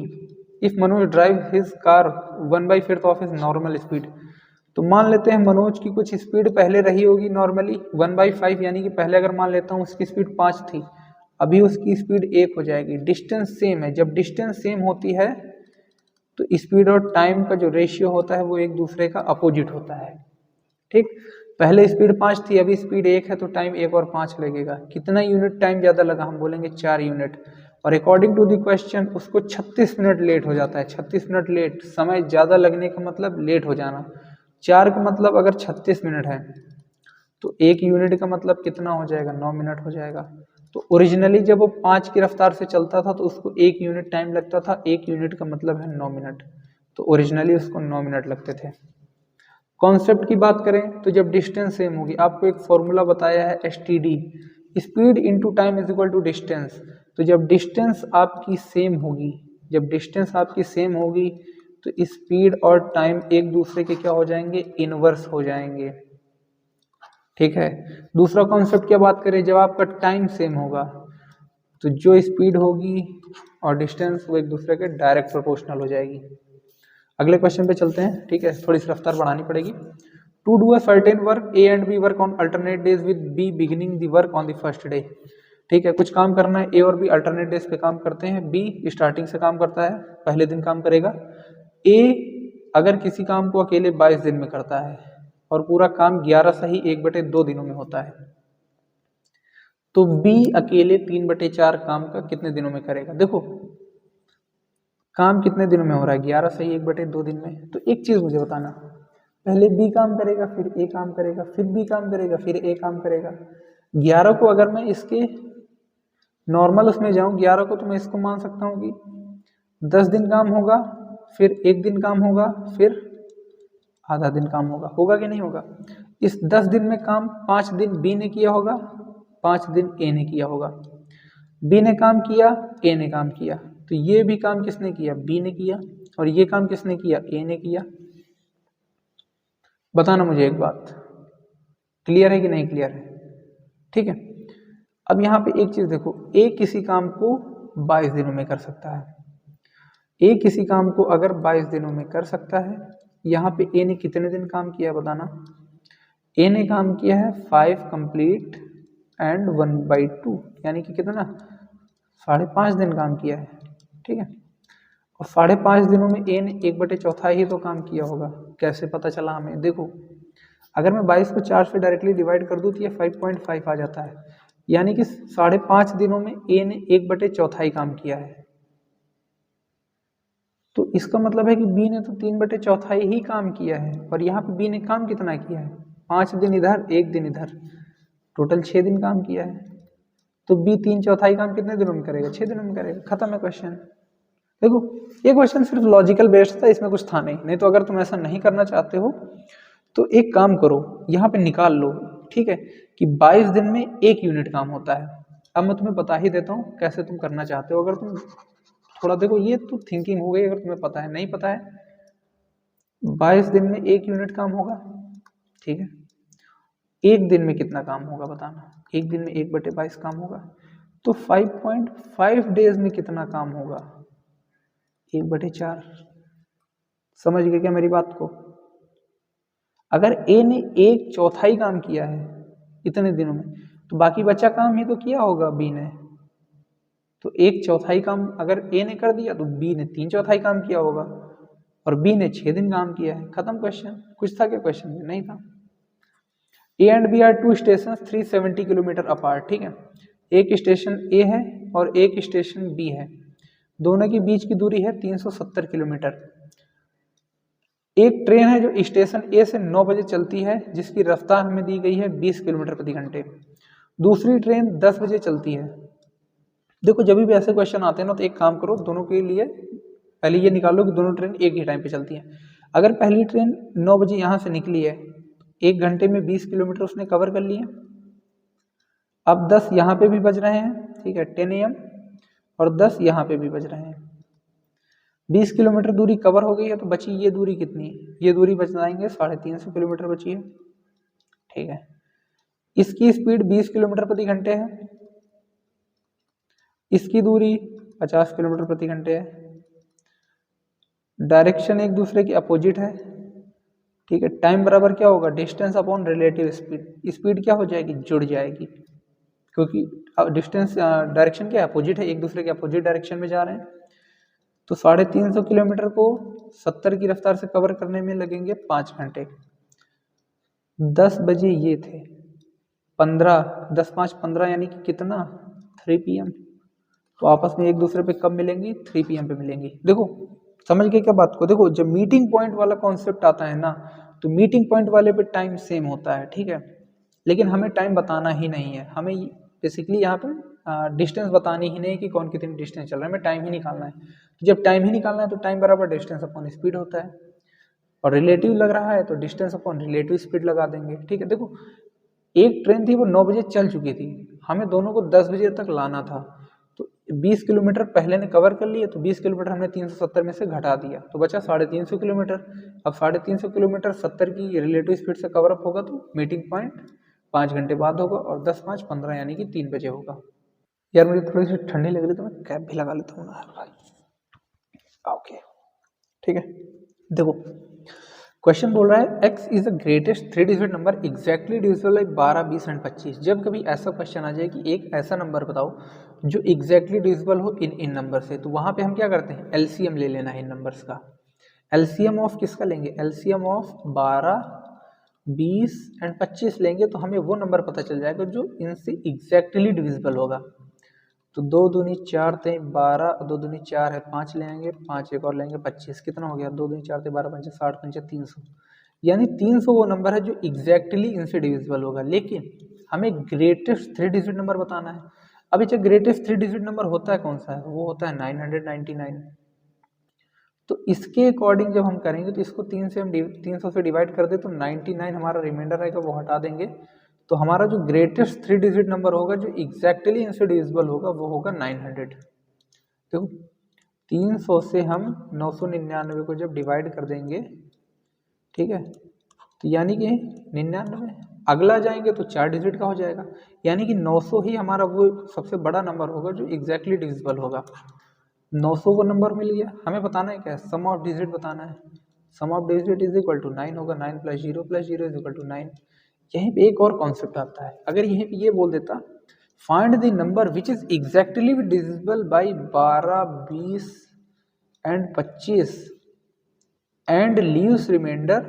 if Manoj drive his car 1/5 of his normal speed. तो मान लेते हैं मनोज की कुछ स्पीड पहले रही होगी नॉर्मली 1/5, यानी कि पहले अगर मान लेता हूँ उसकी स्पीड 5 थी, अभी उसकी स्पीड 1 हो जाएगी। डिस्टेंस सेम है, जब डिस्टेंस सेम होती है तो स्पीड और टाइम का जो रेशियो होता है वो एक दूसरे का अपोजिट होता है। ठीक, पहले स्पीड 5 थी, अभी स्पीड 1 है, तो टाइम 1 और 5 लगेगा। कितना यूनिट टाइम ज़्यादा लगा, हम बोलेंगे 4 यूनिट। और अकॉर्डिंग टू द क्वेश्चन उसको 36 मिनट लेट हो जाता है। 36 मिनट लेट, समय ज़्यादा लगने का मतलब लेट हो जाना। 4 का मतलब अगर 36 मिनट है तो 1 यूनिट का मतलब कितना हो जाएगा, 9 मिनट हो जाएगा। तो ओरिजिनली जब वो 5 की रफ्तार से चलता था तो उसको 1 यूनिट टाइम लगता था, 1 यूनिट का मतलब है 9 मिनट, तो ओरिजिनली उसको 9 मिनट लगते थे। कॉन्सेप्ट की बात करें तो जब डिस्टेंस सेम होगी, आपको एक फॉर्मूला बताया है STD, speed into time is equal to distance. तो जब डिस्टेंस आपकी सेम होगी, जब डिस्टेंस आपकी सेम होगी तो स्पीड और टाइम एक दूसरे के क्या हो जाएंगे, इनवर्स हो जाएंगे। ठीक है। दूसरा कॉन्सेप्ट क्या बात करें, जब आपका टाइम सेम होगा तो जो स्पीड होगी और डिस्टेंस वो एक दूसरे के डायरेक्ट प्रोपोर्शनल हो जाएगी। अगले क्वेश्चन पे चलते हैं। ठीक है, थोड़ी सी रफ्तार बढ़ानी पड़ेगी। To do a certain work A and B work on alternate days with B beginning the work on the first day. ठीक है, कुछ काम करना है, ए और बी अल्टरनेट डेज पे काम करते हैं, बी स्टार्टिंग से काम करता है, पहले दिन काम करेगा। ए अगर किसी काम को अकेले 22 दिन में करता है और पूरा काम 11 सही 1/2 दिनों में होता है, तो बी अकेले 3/4 काम का कितने दिनों में करेगा। देखो काम कितने दिनों में हो रहा है, 11 सही 1/2 दिन में। तो एक चीज मुझे बताना, पहले बी काम करेगा, फिर ए काम करेगा, फिर बी काम करेगा, फिर ए काम करेगा। 11 को अगर मैं इसके नॉर्मल उसमें जाऊं 11 को, तो मैं इसको मान सकता हूं कि 10 दिन काम होगा, फिर 1 दिन काम होगा, फिर आधा दिन काम होगा। होगा कि नहीं होगा। इस 10 दिन में काम 5 दिन बी ने किया होगा, 5 दिन ए ने किया होगा। बी ने काम किया, ए ने काम किया, तो ये भी काम किसने किया, बी ने किया, और ये काम किसने किया, ए ने किया। बताना मुझे एक बात, क्लियर है कि नहीं क्लियर है। ठीक है, अब यहाँ पे एक चीज देखो, ए किसी काम को 22 दिनों में कर सकता है। ए किसी काम को अगर 22 दिनों में कर सकता है, यहाँ पे ए ने कितने दिन काम किया बताना। ए ने काम किया है 5 कंप्लीट एंड 1/2, यानी कि कितना, 5.5 दिन काम किया है। ठीक है, और 5.5 दिनों में ए ने 1/4 ही तो काम किया होगा। कैसे पता चला हमें, देखो अगर मैं 22 को 4 से डायरेक्टली डिवाइड कर दूं तो ये 5.5 आ जाता है, यानी कि 5.5 दिनों में ए ने 1/4 ही काम किया है। तो इसका मतलब है कि बी ने तो 3/4 ही काम किया है, और यहाँ पे बी ने काम कितना किया है, 5 दिन इधर 1 दिन इधर, टोटल 6 दिन काम किया है। तो बी 3/4 काम कितने दिनों में करेगा, 6 दिनों में करेगा। खत्म है क्वेश्चन। देखो ये क्वेश्चन सिर्फ लॉजिकल बेस्ड था, इसमें कुछ था नहीं तो अगर तुम ऐसा नहीं करना चाहते हो तो एक काम करो, यहाँ पे निकाल लो। ठीक है, कि 22 दिन में 1 यूनिट काम होता है। अब मैं तुम्हें बता ही देता हूँ कैसे तुम करना चाहते हो। अगर तुम थोड़ा देखो, ये तो थिंकिंग हो गई, अगर तुम्हें पता है, नहीं पता है 22 दिन में 1 यूनिट काम होगा। ठीक है, 1 दिन में कितना काम होगा बताना, 1 दिन में 1/22 काम होगा, तो 5.5 डेज में कितना काम होगा, 1/4। समझ गए क्या मेरी बात को। अगर ए ने 1/4 काम किया है इतने दिनों में, तो बाकी बचा काम ही तो किया होगा बी ने। तो 1/4 काम अगर ए ने कर दिया तो बी ने 3/4 काम किया होगा, और बी ने 6 दिन काम किया है। खत्म क्वेश्चन। कुछ था क्या क्वेश्चन में, नहीं था। A and B are 2 station 370 kilometre apart. ठीक है, एक स्टेशन ए है और एक स्टेशन बी है, दोनों के बीच की दूरी है 370 किलोमीटर। एक ट्रेन है जो स्टेशन ए से 9 बजे चलती है, जिसकी रफ्तार हमें दी गई है 20 किलोमीटर प्रति घंटे। दूसरी ट्रेन 10 बजे चलती है। देखो जब भी ऐसे क्वेश्चन आते हैं ना, तो एक काम करो, दोनों के लिए पहले ये निकालो कि दोनों ट्रेन एक ही टाइम पे चलती हैं। अगर पहली ट्रेन 9 बजे यहाँ से निकली है, 1 घंटे में 20 किलोमीटर उसने कवर कर लिए। अब 10 यहाँ पे भी बज रहे हैं, ठीक है, 10 AM, और 10 यहाँ पे भी बज रहे हैं। 20 किलोमीटर दूरी कवर हो गई है, तो बची ये दूरी कितनी, ये दूरी बच जाएंगे 350 किलोमीटर बची है। ठीक है, इसकी स्पीड 20 किलोमीटर प्रति घंटे है, इसकी दूरी 50 किलोमीटर प्रति घंटे है, डायरेक्शन एक दूसरे की अपोजिट है। ठीक है, टाइम बराबर क्या होगा, distance upon relative speed, speed क्या हो जाएगी, जुड़ जाएगी, क्योंकि डिस्टेंस डायरेक्शन क्या अपोजिट है, एक दूसरे के अपोजिट डायरेक्शन में जा रहे हैं। तो 350 किलोमीटर को 70 की रफ्तार से कवर करने में लगेंगे 5 घंटे। 10 बजे ये थे, 10 5 15 यानी कि कितना, 3 PM। तो आपस में एक दूसरे पे कब मिलेंगी, 3 PM पे मिलेंगी। देखो समझ गए क्या बात को। देखो जब मीटिंग पॉइंट वाला कॉन्सेप्ट आता है ना, तो मीटिंग पॉइंट वाले पे टाइम सेम होता है। ठीक है, लेकिन हमें टाइम बताना ही नहीं है, हमें बेसिकली यहाँ पे डिस्टेंस बतानी ही नहीं कि कौन कितनी डिस्टेंस चल रहा है, हमें टाइम ही निकालना है। तो जब टाइम ही निकालना है तो टाइम बराबर डिस्टेंस अपॉन स्पीड होता है, और रिलेटिव लग रहा है तो डिस्टेंस अपॉन रिलेटिव स्पीड लगा देंगे। ठीक है, देखो एक ट्रेन थी वो 9 बजे चल चुकी थी, हमें दोनों को 10 बजे तक लाना था, तो 20 किलोमीटर पहले ने कवर कर लिए, तो 20 किलोमीटर हमने 370 में से घटा दिया, तो बचा 350 किलोमीटर। अब 350 किलोमीटर 70 की रिलेटिव स्पीड से कवर अप होगा, तो मीटिंग पॉइंट 5 घंटे बाद होगा, और 10 5 15 यानी कि 3 बजे होगा। यार मुझे थोड़ी सी ठंडी लग रही, तो मैं कैप भी लगा लेता हूँ ना यार भाई। ओके ठीक है, देखो क्वेश्चन बोल रहा है x is the greatest 3 digit number exactly divisible by 12 20 and 25। जब कभी ऐसा क्वेश्चन आ जाए कि एक ऐसा नंबर बताओ जो एग्जैक्टली डिविजिबल हो इन नंबर से, तो वहां पे हम क्या करते हैं, एलसीएम ले लेना है इन नंबर्स का। एलसीएम ऑफ किसका लेंगे, एलसीएम ऑफ 12 20 एंड 25 लेंगे, तो हमें वो नंबर पता चल जाएगा जो इनसे एग्जैक्टली डिविजिबल होगा। तो 2 दूनी 4 थे 12, 2 दूनी 4 है 5 ले आएंगे, 5 एक और लेंगे 25, कितना हो गया, 2 दूनी 4 थे 12 5 60 5 300, यानी 300 वो नंबर है जो एग्जैक्टली इनसे डिविजिबल होगा। लेकिन हमें ग्रेटेस्ट 3 डिजिट नंबर बताना है। अब अच्छा ग्रेटेस्ट 3 डिजिट नंबर होता है कौन सा है, वो होता है 999। तो इसके अकॉर्डिंग जब हम करेंगे तो इसको 300 से डिवाइड कर दे तो 99 हमारा रिमाइंडर रहेगा, वो हटा देंगे, तो हमारा जो ग्रेटेस्ट 3 डिजिट नंबर होगा जो एग्जैक्टली इनसे डिविजिबल होगा वो होगा 900। देखो 300 से हम 999 को जब डिवाइड कर देंगे, ठीक है, तो यानी कि 99 अगला जाएंगे तो 4 डिजिट का हो जाएगा, यानी कि 900 ही हमारा वो सबसे बड़ा नंबर होगा जो एग्जैक्टली डिविजिबल होगा। 900 को नंबर मिल गया, हमें बताना है क्या, सम ऑफ डिजिट बताना है। Sum of digit is equal to 9 होगा, 9 + 0 + 0 इज इक्वल टू 9। यहीं पे एक और कॉन्सेप्ट आता है, अगर यहीं पे ये बोल देता find the number which is exactly divisible by 12 20 and 25 and leaves reminder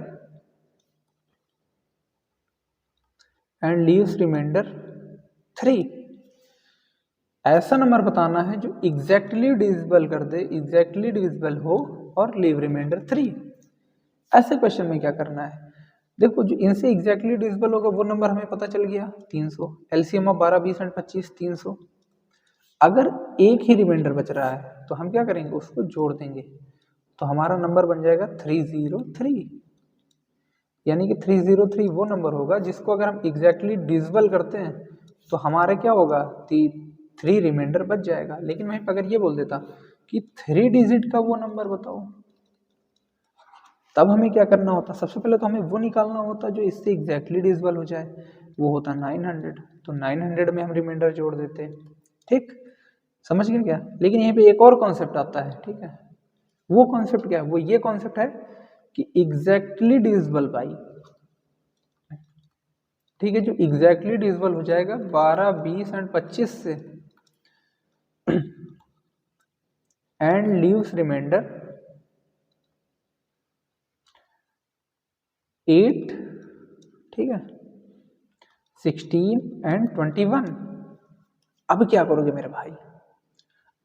3। ऐसा नंबर बताना है जो एग्जैक्टली डिविजिबल कर दे, एग्जैक्टली डिविजिबल हो और लीव रिमाइंडर 3। ऐसे क्वेश्चन में क्या करना है, देखो जो इनसे एग्जैक्टली डिविजिबल होगा वो नंबर हमें पता चल गया 300, एलसीएम ऑफ 12 20 एंड 25 300। अगर एक ही रिमाइंडर बच रहा है तो हम क्या करेंगे, उसको जोड़ देंगे, तो हमारा नंबर बन जाएगा 303, यानी कि 303 वो नंबर होगा जिसको अगर हम एग्जैक्टली डिविजिबल करते हैं तो हमारा क्या होगा, 3 रिमाइंडर बच जाएगा। लेकिन मैं अगर ये बोल देता कि 3 डिजिट का वो नंबर बताओ, तब हमें क्या करना होता, सबसे पहले तो हमें वो निकालना होता जो इससे एग्जैक्टली डिविजिबल हो जाए, वो होता 900। तो 900 में हम रिमाइंडर जोड़ देते, ठीक, समझ गया क्या। लेकिन यहाँ पे एक और कॉन्सेप्ट आता है, ठीक है, वो कॉन्सेप्ट क्या है, वो ये कॉन्सेप्ट है कि एग्जैक्टली डिविजिबल बाई, ठीक है, जो एग्जैक्टली डिविजिबल हो जाएगा 12 20 एंड 25 से एंड लीव्स रिमाइंडर 8, ठीक है, 16 एंड 21। अब क्या करोगे मेरे भाई,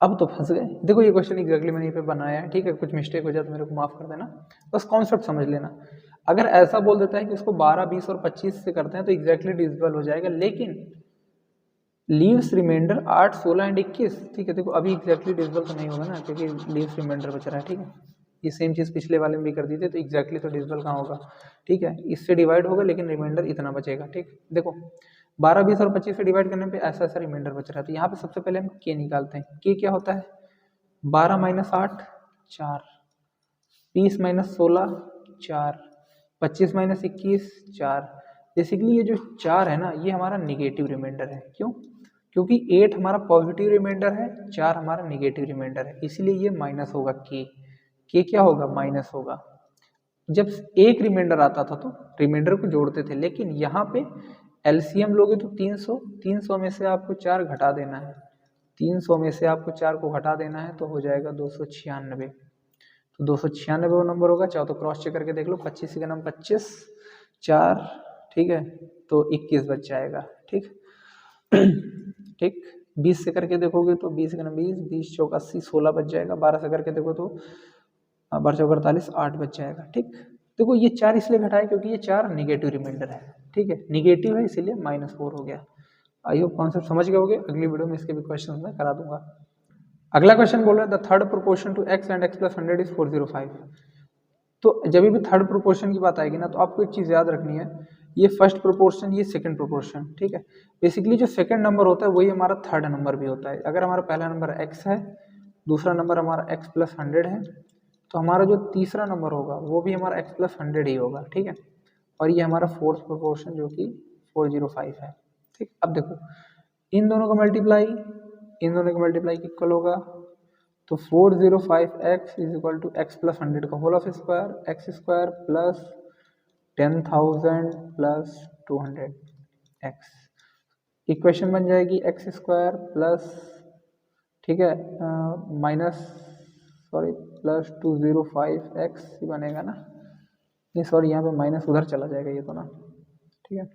अब तो फंस गए। देखो ये क्वेश्चन एग्जैक्टली मैंने पे बनाया है, ठीक है, कुछ मिस्टेक हो जाए तो मेरे को माफ कर देना, बस कॉन्सेप्ट समझ लेना। अगर ऐसा बोल देता है कि उसको 12 20 और 25 से करते हैं तो एग्जैक्टली डिविजिबल हो जाएगा, लेकिन लीव्स रिमाइंडर 8 16 एंड 21, ठीक है, देखो अभी एग्जैक्टली डिविजिबल तो नहीं होगा ना, क्योंकि लीव्स रिमाइंडर बच रहा है, ठीक है, ये सेम चीज़ पिछले वाले में भी कर दी थी, तो एग्जैक्टली तो डिविजिबल कहाँ होगा, ठीक है, इससे डिवाइड होगा लेकिन रिमाइंडर इतना बचेगा, ठीक। देखो 12 20 और 25 से डिवाइड करने पे ऐसा ऐसा रिमाइंडर बच रहा है, तो यहाँ पे सबसे पहले हम के निकालते हैं। के क्या होता है, 12 - 8 4, 20 माइनस 16 4, 25 माइनस 21 4। बेसिकली ये जो 4 है ना, ये हमारा निगेटिव रिमाइंडर है। क्यों? क्योंकि 8 हमारा पॉजिटिव रिमाइंडर है, 4 हमारा निगेटिव रिमाइंडर है, इसलिए ये माइनस होगा। के क्या होगा? माइनस होगा। जब एक रिमाइंडर आता था तो रिमाइंडर को जोड़ते थे, लेकिन यहाँ पे एलसीएम लोगे तो 300 में से आपको 4 घटा देना है, 300 में से आपको 4 को घटा देना है, तो हो जाएगा 296। तो 296 वो नंबर होगा। चाहो तो क्रॉस चेक करके देख लो, 25 का नाम 25 4, ठीक है, तो 21 बच जाएगा। ठीक ठीक, 20 से करके देखोगे तो 20 का नाम 20, 20 चौक 80, 16 बच जाएगा। 12 से करके देखो तो 12 चौक 48, 8 बच जाएगा। ठीक, देखो ये 4 इसलिए घटाए क्योंकि ये 4 निगेटिव रिमाइंडर है। ठीक है, निगेटिव है इसीलिए -4 हो गया। आई होप कॉन्सेप्ट समझ गए होगे। अगली वीडियो में इसके भी क्वेश्चन मैं करा दूंगा। अगला क्वेश्चन बोल रहा है the third proportion to x and x plus 100 is 405। तो जब भी थर्ड प्रोपोर्शन की बात आएगी ना, तो आपको एक चीज़ याद रखनी है, ये फर्स्ट प्रोपोर्शन, ये सेकंड प्रोपोर्शन। ठीक है, बेसिकली जो सेकंड नंबर होता है वही हमारा थर्ड नंबर भी होता है। अगर हमारा पहला नंबर x है, दूसरा नंबर हमारा x प्लस 100 है, तो हमारा जो तीसरा नंबर होगा वो भी हमारा x प्लस 100 ही होगा। ठीक है, और ये हमारा फोर्थ प्रोपोर्शन जो कि 405 है। ठीक, अब देखो इन दोनों का मल्टीप्लाई इक्वल होगा, तो 405x is equal to x plus 100 का whole of square, x square plus 10,000 plus 200x। Equation बन जाएगी एक्स स्क्वायर प्लस, ठीक है, प्लस 205x ही बनेगा ना, नहीं सॉरी, यहाँ पे माइनस उधर चला जाएगा ये तो ना। ठीक है,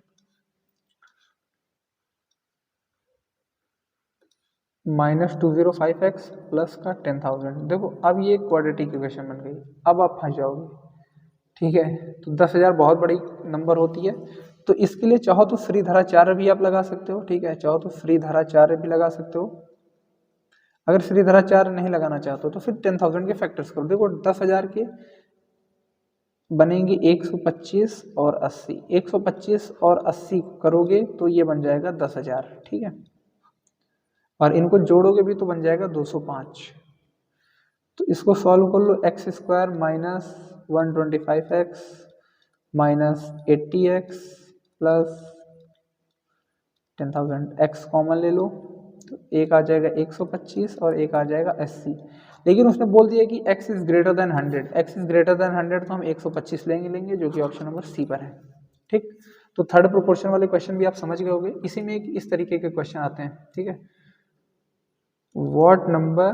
-205x प्लस का 10,000। देखो अब ये क्वाड्रेटिक इक्वेशन बन गई, अब आप फंस जाओगे। ठीक है, तो 10,000 बहुत बड़ी नंबर होती है, तो इसके लिए चाहो तो श्रीधराचार्य भी आप लगा सकते हो। ठीक है, चाहो तो श्रीधराचार्य भी लगा सकते हो। अगर श्रीधराचार्य नहीं लगाना चाहते हो तो फिर 10,000 के फैक्टर्स करो। देखो 10,000 के बनेंगे 125 और 80, 125 और 80 करोगे तो ये बन जाएगा 10,000। ठीक है, और इनको जोड़ोगे भी तो बन जाएगा 205। तो इसको सॉल्व कर लो, X square minus 125x minus 80x plus 10,000, x common ले लो, तो एक आ जाएगा 125 और एक आ जाएगा 80। लेकिन उसने बोल दिया कि x is greater than 100, x is greater than 100, तो हम 125 लेंगे जो कि ऑप्शन नंबर सी पर है। ठीक, तो थर्ड प्रोपोर्शन वाले क्वेश्चन भी आप समझ गए होंगे। इसी में इस तरीके के क्वेश्चन आते हैं। ठीक है, what number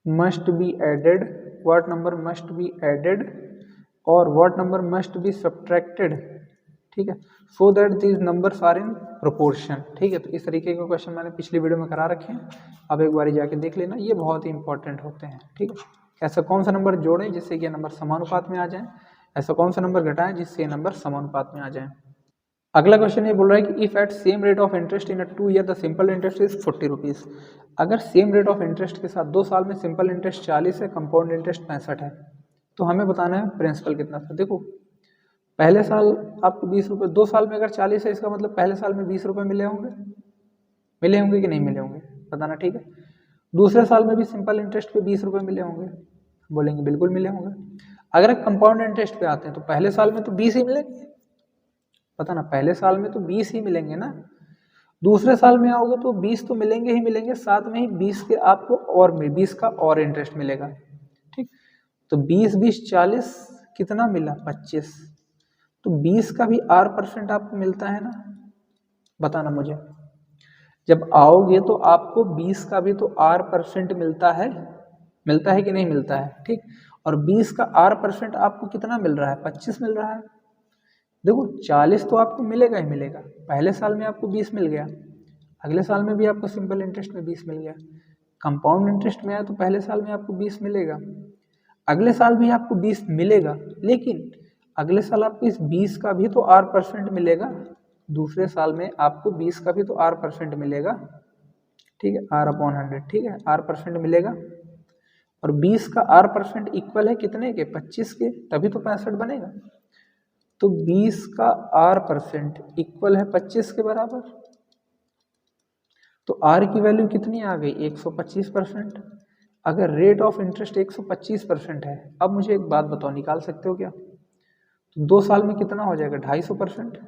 must be added, what number must be added और what number must be subtracted, ठीक है, so that these numbers are in proportion। ठीक है, तो इस तरीके के क्वेश्चन मैंने पिछली वीडियो में करा रखे हैं, अब एक बार जाके देख लेना, ये बहुत ही इंपॉर्टेंट होते हैं। ठीक है, ऐसा कौन सा नंबर जोड़ें जिससे कि ये नंबर समानुपात में आ जाए, ऐसा कौन सा नंबर घटाएं जिससे ये नंबर समानुपात में आ जाए। अगला क्वेश्चन ये बोल रहा है कि if at same rate of interest in a 2 year the simple interest is 40 rupees. अगर सेम रेट ऑफ इंटरेस्ट के साथ 2 साल में सिंपल इंटरेस्ट 40 है, कंपाउंड इंटरेस्ट 65 है, तो हमें बताना है प्रिंसिपल कितना था। देखो पहले साल आपको 20 रुपये, 2 साल में अगर 40 है, इसका मतलब पहले साल में 20 रुपये मिले होंगे कि नहीं मिले होंगे, बताना। ठीक है, दूसरे साल में भी सिंपल इंटरेस्ट पे 20 रुपये मिले होंगे, बोलेंगे बिल्कुल मिले होंगे। अगर कंपाउंड इंटरेस्ट पे आते हैं तो पहले साल में तो 20 ही मिलेंगे, पता ना, पहले साल में तो 20 ही मिलेंगे ना, दूसरे साल में आओगे तो 20 तो मिलेंगे ही मिलेंगे, साथ में ही 20 के आपको और 20 का और इंटरेस्ट मिलेगा। ठीक, तो 20 20 40 कितना मिला 25, तो 20 का भी R% आपको मिलता है ना, बताना मुझे। जब आओगे तो आपको 20 का भी तो R% मिलता है कि नहीं मिलता है। ठीक, और 20 का R% आपको कितना मिल रहा है, 25 मिल रहा है। देखो 40 तो आपको मिलेगा ही मिलेगा, पहले साल में आपको 20 मिल गया, अगले साल में भी आपको सिंपल इंटरेस्ट में 20 मिल गया, कंपाउंड इंटरेस्ट में आया तो पहले साल में आपको 20 मिलेगा, अगले साल भी आपको 20 मिलेगा, लेकिन अगले साल आपको इस 20 का भी तो R% मिलेगा, दूसरे साल में आपको 20 का भी तो R% मिलेगा। ठीक है, R/100, ठीक है, R% मिलेगा, और 20 का R% इक्वल है कितने के, 25 के, तभी तो 65 बनेगा। तो 20 का R% इक्वल है 25 के बराबर, तो R की वैल्यू कितनी आ गई, 125%। अगर रेट ऑफ इंटरेस्ट 125% है, अब मुझे एक बात बताओ, निकाल सकते हो क्या? तो 2 साल में कितना हो जाएगा? 250%।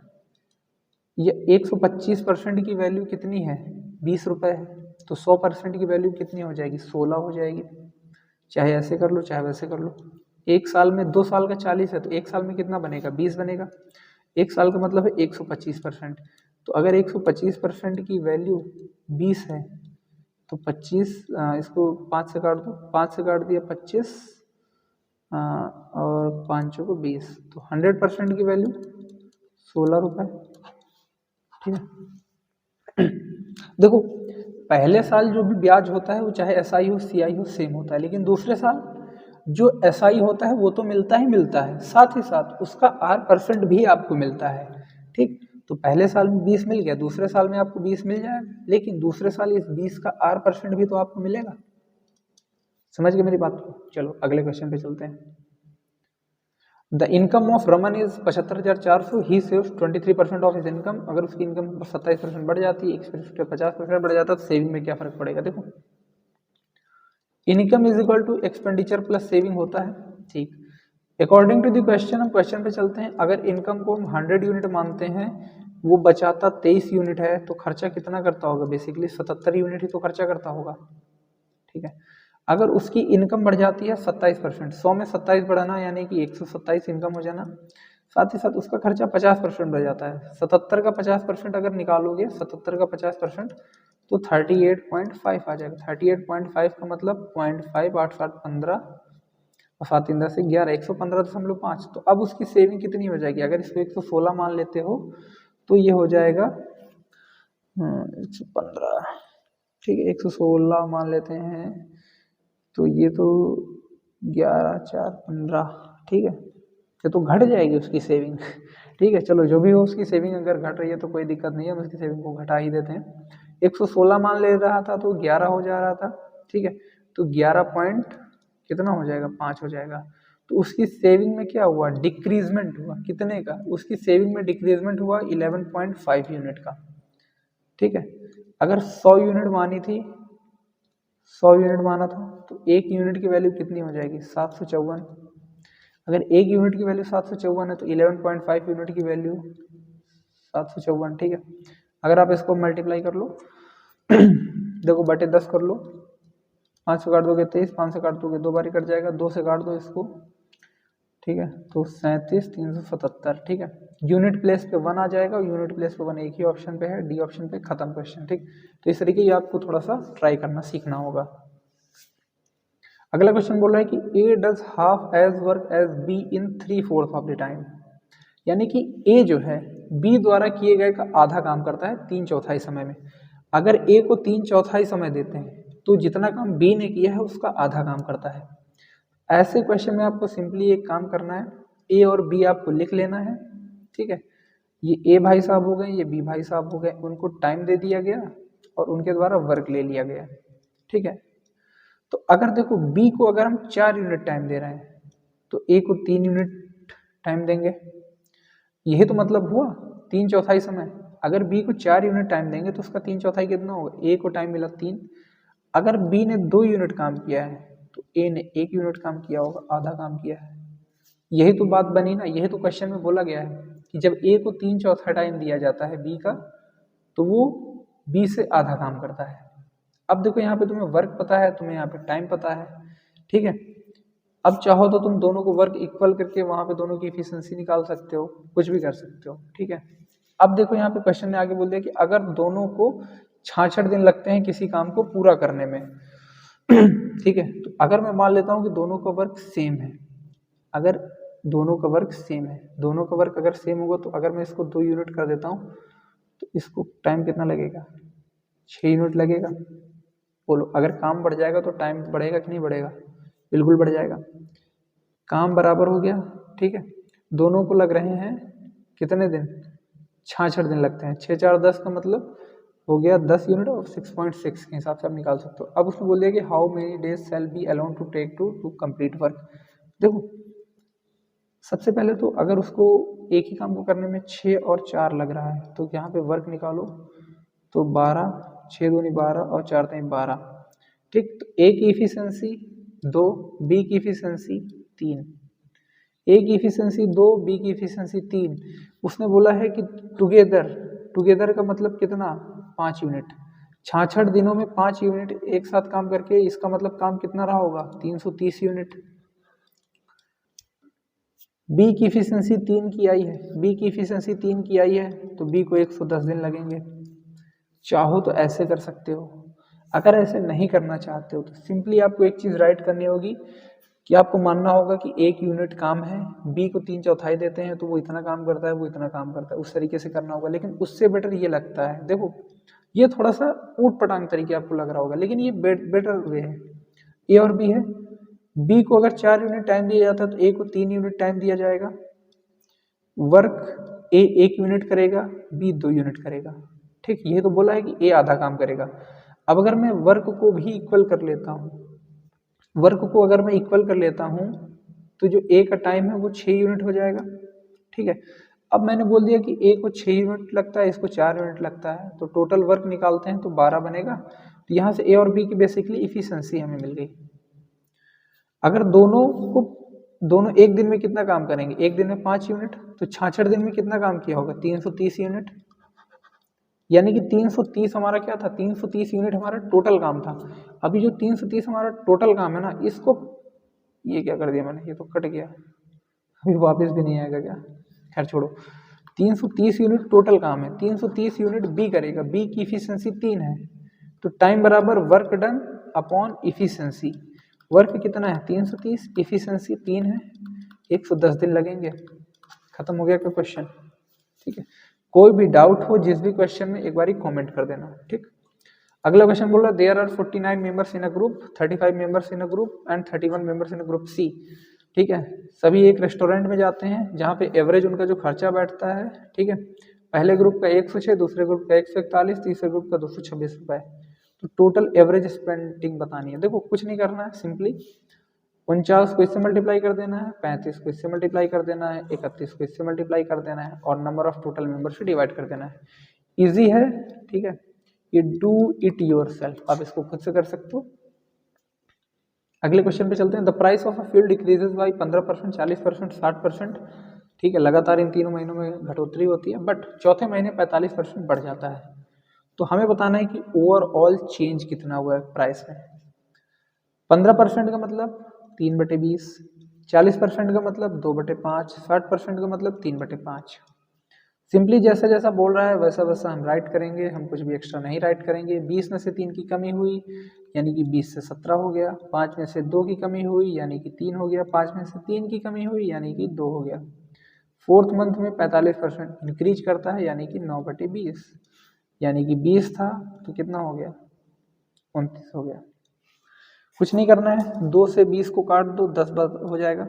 ये 125% की वैल्यू कितनी है? 20 रुपये है, तो 100% की वैल्यू कितनी हो जाएगी? 16 हो जाएगी। चाहे ऐसे कर लो चाहे वैसे कर लो। एक साल में, 2 साल का 40 है, तो एक साल में कितना बनेगा? 20 बनेगा। एक साल का मतलब है 125%। तो अगर 125% की वैल्यू 20 है तो 25, इसको 5 से काट दो, 5 से काट दिया 25, और 5 को 20, तो 100% की वैल्यू 16 रुपये। ठीक है। देखो, पहले साल जो भी ब्याज होता है वो चाहे एसआई हो सीआई हो सेम होता है, लेकिन दूसरे साल जो एसआई होता है वो तो मिलता ही मिलता है, साथ ही साथ उसका 8% भी आपको मिलता है। ठीक, तो पहले साल में 20 मिल गया, दूसरे साल में आपको 20 मिल जाएगा, लेकिन दूसरे साल इस 20 का 8% भी तो आपको मिलेगा। समझ गए मेरी बात को? चलो अगले क्वेश्चन पे चलते हैं। The income of Raman is 75,400, he saves 23% of his income. अगर उसकी इनकम 27% बढ़ जाती है, एक्सपेंस 50% बढ़ जाता है, तो सेविंग में क्या फर्क पड़ेगा? देखो, income is equal to expenditure plus saving होता है। ठीक, अकॉर्डिंग टू द क्वेश्चन हम क्वेश्चन पे चलते हैं। अगर इनकम को हम 100 यूनिट मानते हैं, वो बचाता 23 यूनिट है, तो खर्चा कितना करता होगा? बेसिकली 77 यूनिट ही तो खर्चा करता होगा। ठीक है, अगर उसकी इनकम बढ़ जाती है 27%, 100 में 27 बढ़ाना यानी कि 127 इनकम हो जाना, साथ ही साथ उसका खर्चा 50% बढ़ जाता है। 77 का 50% अगर निकालोगे, 77 का 50%, तो 38.5 आ जाएगा। 38.5 का मतलब 0.5, 8 7 15 और 7 3 10 11, 115.5। तो अब उसकी सेविंग कितनी हो जाएगी? अगर इसको 116 मान लेते हो तो ये हो जाएगा 115। ठीक है, 116 मान लेते हैं, तो ये तो 11 4 15। ठीक है, ये तो घट जाएगी उसकी सेविंग। ठीक है, चलो जो भी हो, उसकी सेविंग अगर घट रही है तो कोई दिक्कत नहीं है, हम उसकी सेविंग को घटा ही देते हैं। 116 मान ले रहा था तो 11 हो जा रहा था। ठीक है, तो 11 पॉइंट कितना हो जाएगा? 5 हो जाएगा। तो उसकी सेविंग में क्या हुआ? डिक्रीजमेंट हुआ। कितने का? उसकी सेविंग में डिक्रीजमेंट हुआ 11.5 यूनिट का। ठीक है, अगर 100 यूनिट मानी थी, 100 यूनिट माना था, तो 1 यूनिट की वैल्यू कितनी हो जाएगी? 754। अगर 1 यूनिट की वैल्यू 754 है तो 11.5 यूनिट की वैल्यू 754। ठीक है, अगर आप इसको मल्टीप्लाई कर लो देखो, बटे 10 कर लो, 5 से काट दोगे 23, 5 से काट दोगे 2 बार ही कट जाएगा, 2 से काट दो इसको। ठीक है, तो 37,377। ठीक है, यूनिट प्लेस पे 1 आ जाएगा, और यूनिट प्लेस पे 1 एक ही ऑप्शन पे है, डी ऑप्शन पे। खत्म क्वेश्चन। ठीक, तो इस तरीके आपको थोड़ा सा ट्राई करना सीखना होगा। अगला क्वेश्चन बोल रहा है कि A does half as work as B in 3/4 of the time, यानी कि ए जो है बी द्वारा किए गए का आधा काम करता है 3/4 समय में। अगर ए को 3/4 समय देते हैं तो जितना काम बी ने किया है उसका आधा काम करता है। ऐसे क्वेश्चन में आपको सिंपली एक काम करना है, ए और बी आपको लिख लेना है। ठीक है, ये ए भाई साहब हो गए, ये बी भाई साहब हो गए, उनको टाइम दे दिया गया और उनके द्वारा वर्क ले लिया गया। ठीक है, तो अगर देखो बी को अगर हम 4 यूनिट टाइम दे रहे हैं तो ए को 3 यूनिट टाइम देंगे। यही तो मतलब हुआ 3/4 समय। अगर बी को 4 यूनिट टाइम देंगे तो उसका 3/4 कितना होगा? ए को टाइम मिला 3। अगर बी ने 2 यूनिट काम किया है तो ए ने 1 यूनिट काम किया होगा, आधा काम किया है। यही तो बात बनी ना, यही तो क्वेश्चन में बोला गया है कि जब ए को 3/4 टाइम दिया जाता है बी का, तो वो बी से आधा काम करता है। अब देखो यहाँ पे तुम्हें वर्क पता है, तुम्हें यहाँ पे टाइम पता है। ठीक है, अब चाहो तो तुम दोनों को वर्क इक्वल करके वहां पे दोनों की एफिशिएंसी निकाल सकते हो, कुछ भी कर सकते हो। ठीक है, अब देखो यहाँ पे क्वेश्चन ने आगे बोल दिया कि अगर दोनों को 66 दिन लगते हैं किसी काम को पूरा करने में ठीक है, तो अगर मैं मान लेता हूँ कि दोनों का वर्क सेम है, अगर दोनों का वर्क सेम है, दोनों का वर्क अगर सेम होगा तो अगर मैं इसको 2 यूनिट कर देता हूँ तो इसको टाइम कितना लगेगा? 6 यूनिट लगेगा। बोलो, अगर काम बढ़ जाएगा तो टाइम बढ़ेगा कि नहीं बढ़ेगा? बिल्कुल बढ़ जाएगा। काम बराबर हो गया। ठीक है, दोनों को लग रहे हैं कितने दिन? 66 दिन लगते हैं। 6 4 10 का मतलब हो गया 10 यूनिट, और 6.6 के हिसाब से आप निकाल सकते हो। अब उसमें बोल दिया कि how many days shall be allowed to take to complete work. देखो, सबसे पहले तो अगर उसको एक ही काम को करने में 6 और 4 लग रहा है तो यहाँ पे वर्क निकालो, तो 12, 6 दूनी 12 और 4 3 12, ठीक, तो ए की इफिशियंसी 2, बी की इफिशियंसी 3, ए की इफिशियंसी 2, बी की इफिशियंसी 3। उसने बोला है कि टुगेदर, टुगेदर का मतलब कितना, 5 यूनिट। 66 दिनों में 5 यूनिट एक साथ काम करके, इसका मतलब काम कितना रहा होगा, 330 यूनिट। बी की इफिशियंसी 3 की आई है, बी की इफिशियंसी 3 की आई है, तो बी को 110 दिन लगेंगे। चाहो तो ऐसे कर सकते हो, अगर ऐसे नहीं करना चाहते हो तो सिंपली आपको एक चीज़ राइट करनी होगी कि आपको मानना होगा कि 1 यूनिट काम है, बी को 3/4 देते हैं तो वो इतना काम करता है, वो इतना काम करता है, उस तरीके से करना होगा। लेकिन उससे बेटर ये लगता है, देखो ये थोड़ा सा ऊट पटांग तरीके आपको लग रहा होगा, लेकिन ये बेटर वे है। ए और बी है, बी को अगर 4 यूनिट टाइम दिया जाता है तो ए को 3 यूनिट टाइम दिया जाएगा। वर्क ए 1 यूनिट करेगा, बी 2 यूनिट करेगा। ठीक, ये तो बोला है कि ए आधा काम करेगा। अब अगर मैं वर्क को भी इक्वल कर लेता हूँ, वर्क को अगर मैं इक्वल कर लेता हूँ तो जो ए का टाइम है वो 6 यूनिट हो जाएगा। ठीक है, अब मैंने बोल दिया कि ए को 6 यूनिट लगता है, इसको 4 यूनिट लगता है, तो टोटल वर्क निकालते हैं तो 12 बनेगा। तो यहाँ से ए और बी की बेसिकली इफिशियंसी हमें मिल गई। अगर दोनों एक दिन में कितना काम करेंगे, एक दिन में 5 यूनिट, तो 66 दिन में कितना काम किया होगा, 330 यूनिट। यानी कि 330 हमारा क्या था, 330 यूनिट हमारा टोटल काम था। अभी जो 330 हमारा टोटल काम है ना, इसको ये क्या कर दिया मैंने, ये तो कट गया, अभी वापस भी नहीं आएगा क्या, खैर छोड़ो। 330 यूनिट टोटल काम है, 330 यूनिट बी करेगा, बी की इफिशियंसी 3 है, तो टाइम बराबर work done upon efficiency. Work कितना है 330, इफिशियंसी 3 है, 110 दिन लगेंगे। खत्म हो गया का क्वेश्चन। ठीक है, कोई भी डाउट हो जिस भी क्वेश्चन में एक बार कमेंट कर देना। ठीक, अगला क्वेश्चन बोल रहा है there are 49 members in a group, 35 members in a group and 31 members in a group C. ठीक है, सभी एक रेस्टोरेंट में जाते हैं जहाँ पे एवरेज उनका जो खर्चा बैठता है, ठीक है, पहले ग्रुप का 106, दूसरे ग्रुप का 141, तीसरे ग्रुप का 226 रुपये। तो टोटल एवरेज स्पेंडिंग बतानी है। देखो कुछ नहीं करना है, सिंपली 49 को इससे मल्टीप्लाई कर देना है, 35 को इससे मल्टीप्लाई कर देना है, 31 को इससे मल्टीप्लाई कर देना है और नंबर ऑफ टोटल मेंबर से डिवाइड कर देना है। इजी है, ठीक है, ये डू इट योरसेल्फ, आप इसको खुद से कर सकते हो। अगले क्वेश्चन पे चलते हैं। The price of a field decreases by 15%, 40%, 60%। ठीक है, लगातार इन तीनों महीनों में घटोतरी होती है, बट चौथे महीने 45% बढ़ जाता है। तो हमें बताना है कि ओवरऑल चेंज कितना हुआ है प्राइस में। 15% का मतलब 3/20, 40% का मतलब 2/5, 60% का मतलब 3/5। सिंपली जैसा जैसा बोल रहा है वैसा वैसा हम राइट करेंगे, हम कुछ भी एक्स्ट्रा नहीं राइट करेंगे। 20 में से 3 की कमी हुई यानी कि 20 से 17 हो गया, 5 में से 2 की कमी हुई यानी कि 3 हो गया, 5 में से 3 की कमी हुई यानी कि 2 हो गया। फोर्थ मंथ में 45% इंक्रीज करता है यानी कि 9/20, यानी कि 20 था तो कितना हो गया, 29 हो गया। कुछ नहीं करना है, 2 से 20 को काट दो, 10 हो जाएगा,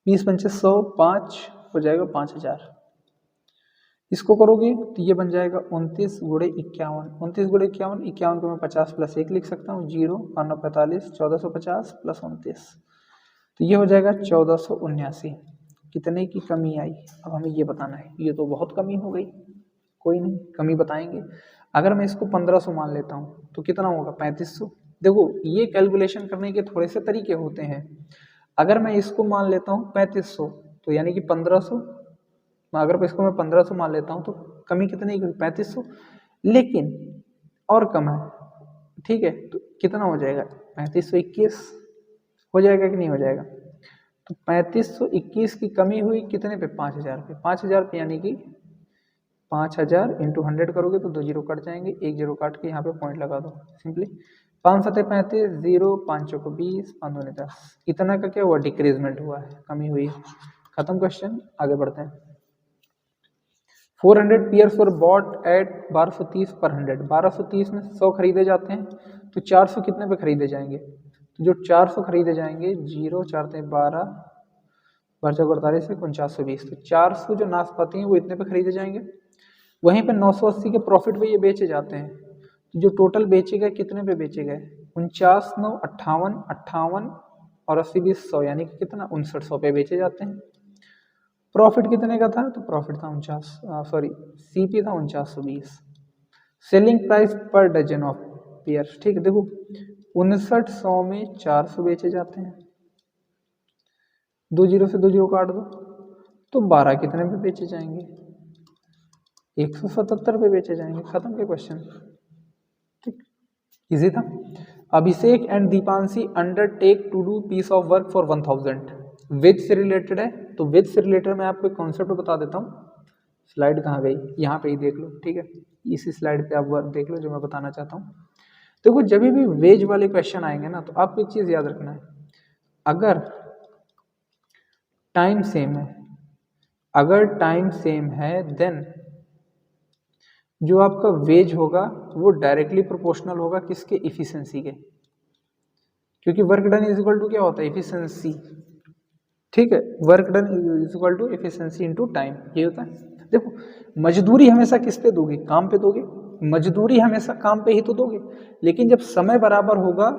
20 पंचे 100, 5 हो जाएगा 5000। इसको करोगे तो ये बन जाएगा 29 गुणे 51, 29 गुणे 51, 51 को मैं 50 + 1 लिख सकता हूँ, 0 5 9 45, 1450 + 29, तो ये हो जाएगा 1479। कितने की कमी आई, अब हमें ये बताना है। ये तो बहुत कमी हो गई, कोई नहीं, कमी बताएंगे। अगर मैं इसको 1500 मान लेता हूँ तो कितना होगा 3500। देखो ये कैलकुलेशन करने के थोड़े से तरीके होते हैं। अगर मैं इसको मान लेता हूँ 3500 तो यानी कि 1500, अगर इसको मैं 1500 मान लेता हूँ तो कमी कितनी की 3500, लेकिन और कम है। ठीक है, तो कितना हो जाएगा 3521 हो जाएगा कि नहीं हो जाएगा। तो 3521 की कमी हुई कितने पे, 5000 पे, 5000 पे यानी कि 5000 इंटू 100 करोगे तो 2 जीरो कट जाएंगे, 1 जीरो काट के यहाँ पे पॉइंट लगा दो सिंपली। 5 7 35, 0 5 चौको 20, 5 दूनी 10, इतना का क्या हुआ, डिक्रीजमेंट हुआ है, कमी हुई। खत्म क्वेश्चन, आगे बढ़ते हैं। 400 पेयर्स वर बॉट एट 1230 पर 100, 1230 में 100 खरीदे जाते हैं, तो 400 कितने पे खरीदे जाएंगे, तो जो 400 खरीदे जाएंगे, 0 4 12 12 48 से 4920, तो 400 जो नाशपाती हैं वो इतने पे खरीदे जाएंगे। वहीं पे 980 के प्रॉफिट पे ये बेचे जाते हैं, तो जो टोटल बेचे गए कितने पे बेचे गए, 49 9 58 58 और 80 20 100, यानी कि कितना 5900 पे बेचे जाते हैं। प्रॉफिट कितने का था, तो प्रॉफिट था 49, सॉरी सीपी था 4920। Selling price per dozen of pairs, ठीक है। देखो 5900 में 400 बेचे जाते हैं, 2 जीरो से 2 जीरो काट दो तो 12 कितने पे बेचे जाएंगे, 177 पे बेचे जाएंगे। खत्म के क्वेश्चन, ठीक, इजी था। Abhishek and Deepanshi undertake to do piece of work for 1000, wage से रिलेटेड है। तो वेज से रिलेटेड मैं आपको कॉन्सेप्ट बता देता हूँ। स्लाइड कहाँ गई, यहाँ पे ही देख लो, ठीक है। इसी स्लाइड पे आप वर्क देख लो जो मैं बताना चाहता हूँ। देखो जब भी वेज वाले क्वेश्चन आएंगे ना, तो आपको एक चीज़ याद रखना है, अगर टाइम सेम है, अगर टाइम सेम है देन जो आपका वेज होगा वो डायरेक्टली प्रोपोर्शनल होगा किसके, इफिशिएंसी के, क्योंकि work done is equal to क्या होता है, इफिशिएंसी, ठीक है। Work done is equal to efficiency into time, ये होता है। देखो मजदूरी हमेशा किस पे दोगे, काम पे दोगे, मजदूरी हमेशा काम पे ही तो दोगे, लेकिन जब समय बराबर होगा,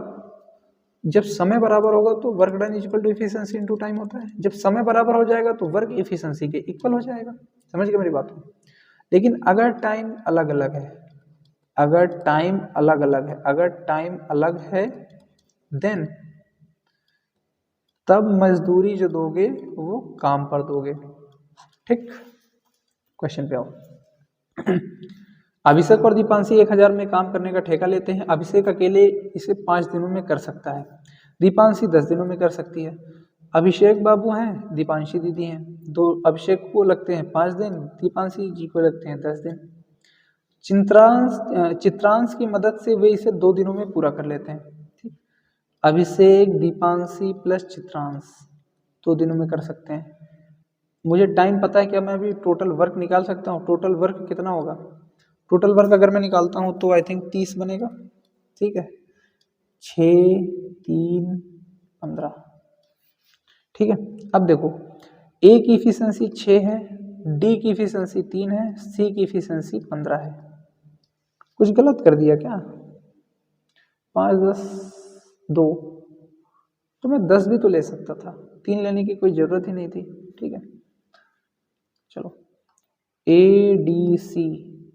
जब समय बराबर होगा तो work done is equal to efficiency into time होता है। जब समय बराबर हो जाएगा तो वर्क इफिशिएंसी के इक्वल हो जाएगा। समझ गए मेरी बात को। लेकिन अगर टाइम अलग अलग है, अगर टाइम अलग अलग है, अगर टाइम अलग है देन तब मजदूरी जो दोगे वो काम पर दोगे, ठीक। क्वेश्चन पे आओ। अभिषेक और दीपांशी 1000 में काम करने का ठेका लेते हैं। अभिषेक अकेले इसे 5 दिनों में कर सकता है, दीपांशी 10 दिनों में कर सकती है। अभिषेक बाबू हैं, दीपांशी दीदी हैं, दो अभिषेक को लगते हैं 5 दिन, दीपांशी जी को लगते हैं 10 दिन। चित्रांश की मदद से वे इसे 2 दिनों में पूरा कर लेते हैं, ठीक। अभिषेक, दीपांशी प्लस चित्रांश 2 दिनों में कर सकते हैं। मुझे टाइम पता है, क्या मैं अभी टोटल वर्क निकाल सकता हूँ, टोटल वर्क कितना होगा, टोटल वर्क अगर मैं निकालता हूँ तो आई थिंक 30 बनेगा, ठीक है। 6, 3, 15, ठीक है। अब देखो ए की इफिशिएंसी 6 है, डी की इफिशिएंसी 3 है, सी की इफिशिएंसी 15 है। कुछ गलत कर दिया क्या, 5, 10, 2, तो मैं 10 भी तो ले सकता था, 3 लेने की कोई ज़रूरत ही नहीं थी, ठीक है। चलो ए डी सी,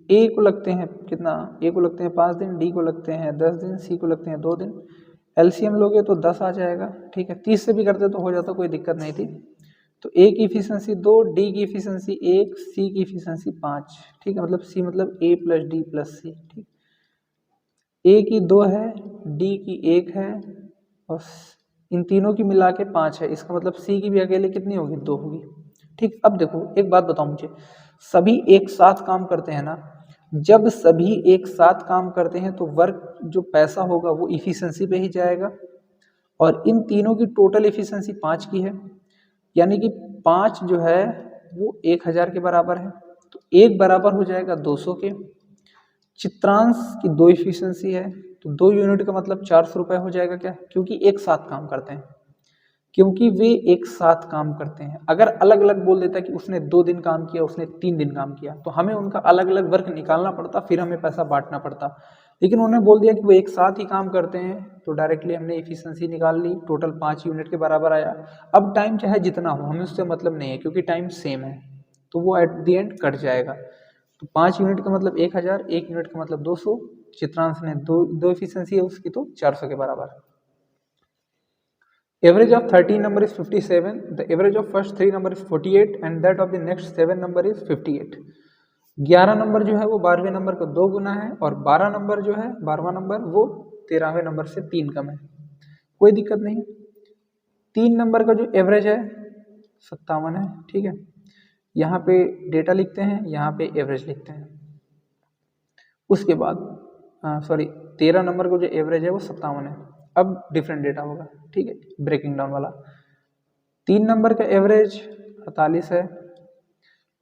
ए को लगते हैं कितना, ए को लगते हैं 5 दिन, डी को लगते हैं 10 दिन, सी को लगते हैं 2 दिन। एलसीएम लोगे तो 10 आ जाएगा, ठीक है। 30 से भी करते तो हो जाता, कोई दिक्कत नहीं थी। तो ए की इफिशिएंसी 2, डी की इफिशिएंसी 1, सी की इफिशिएंसी 5, ठीक है। मतलब सी मतलब ए प्लस डी प्लस सी, ठीक। ए की 2 है, डी की 1 है और इन तीनों की मिला के 5 है। इसका मतलब सी की भी अकेले कितनी होगी, 2 होगी, ठीक। अब देखो एक बात बताओ मुझे, सभी एक साथ काम करते हैं ना, जब सभी एक साथ काम करते हैं तो वर्क जो पैसा होगा वो इफिशिएंसी पे ही जाएगा, और इन तीनों की टोटल इफिशिएंसी 5 की है, यानी कि 5 जो है वो 1000 के बराबर है, तो 1 बराबर हो जाएगा 200 के। चित्रांश की 2 इफिशिएंसी है, तो 2 यूनिट का मतलब 400 रुपये हो जाएगा, क्या, क्योंकि एक साथ काम करते हैं, क्योंकि वे एक साथ काम करते हैं। अगर अलग अलग बोल देता कि उसने 2 दिन काम किया, उसने 3 दिन काम किया, तो हमें उनका अलग अलग वर्क निकालना पड़ता, फिर हमें पैसा बांटना पड़ता। लेकिन उन्होंने बोल दिया कि वो एक साथ ही काम करते हैं, तो डायरेक्टली हमने इफिशिएंसी निकाल ली, टोटल 5 यूनिट के बराबर आया। अब टाइम चाहे जितना हो, हमें उससे मतलब नहीं है, क्योंकि टाइम सेम है, तो वो एट द एंड कट जाएगा। तो 5 यूनिट का मतलब 1000, 1 यूनिट का मतलब 200। चित्रांश ने दो इफिशिएंसी है उसकी, तो 400 के बराबर। Average of 13 number is 57. The average of first 3 number is 48 and that of the next 7 number is 58. 11 number जो है वो 12वें नंबर का 2 गुना है, और 12 नंबर जो है 12वां नंबर वो 13वें नंबर से 3 कम है, कोई दिक्कत नहीं। 3 नंबर का जो एवरेज है 57 है, ठीक है। यहाँ पे डेटा लिखते हैं, यहाँ पे एवरेज लिखते हैं। उसके बाद 13 नंबर का जो एवरेज है वो 57 है। अब डिफरेंट डेटा होगा, ठीक है, ब्रेकिंग डाउन वाला। 3 नंबर का एवरेज 48 है,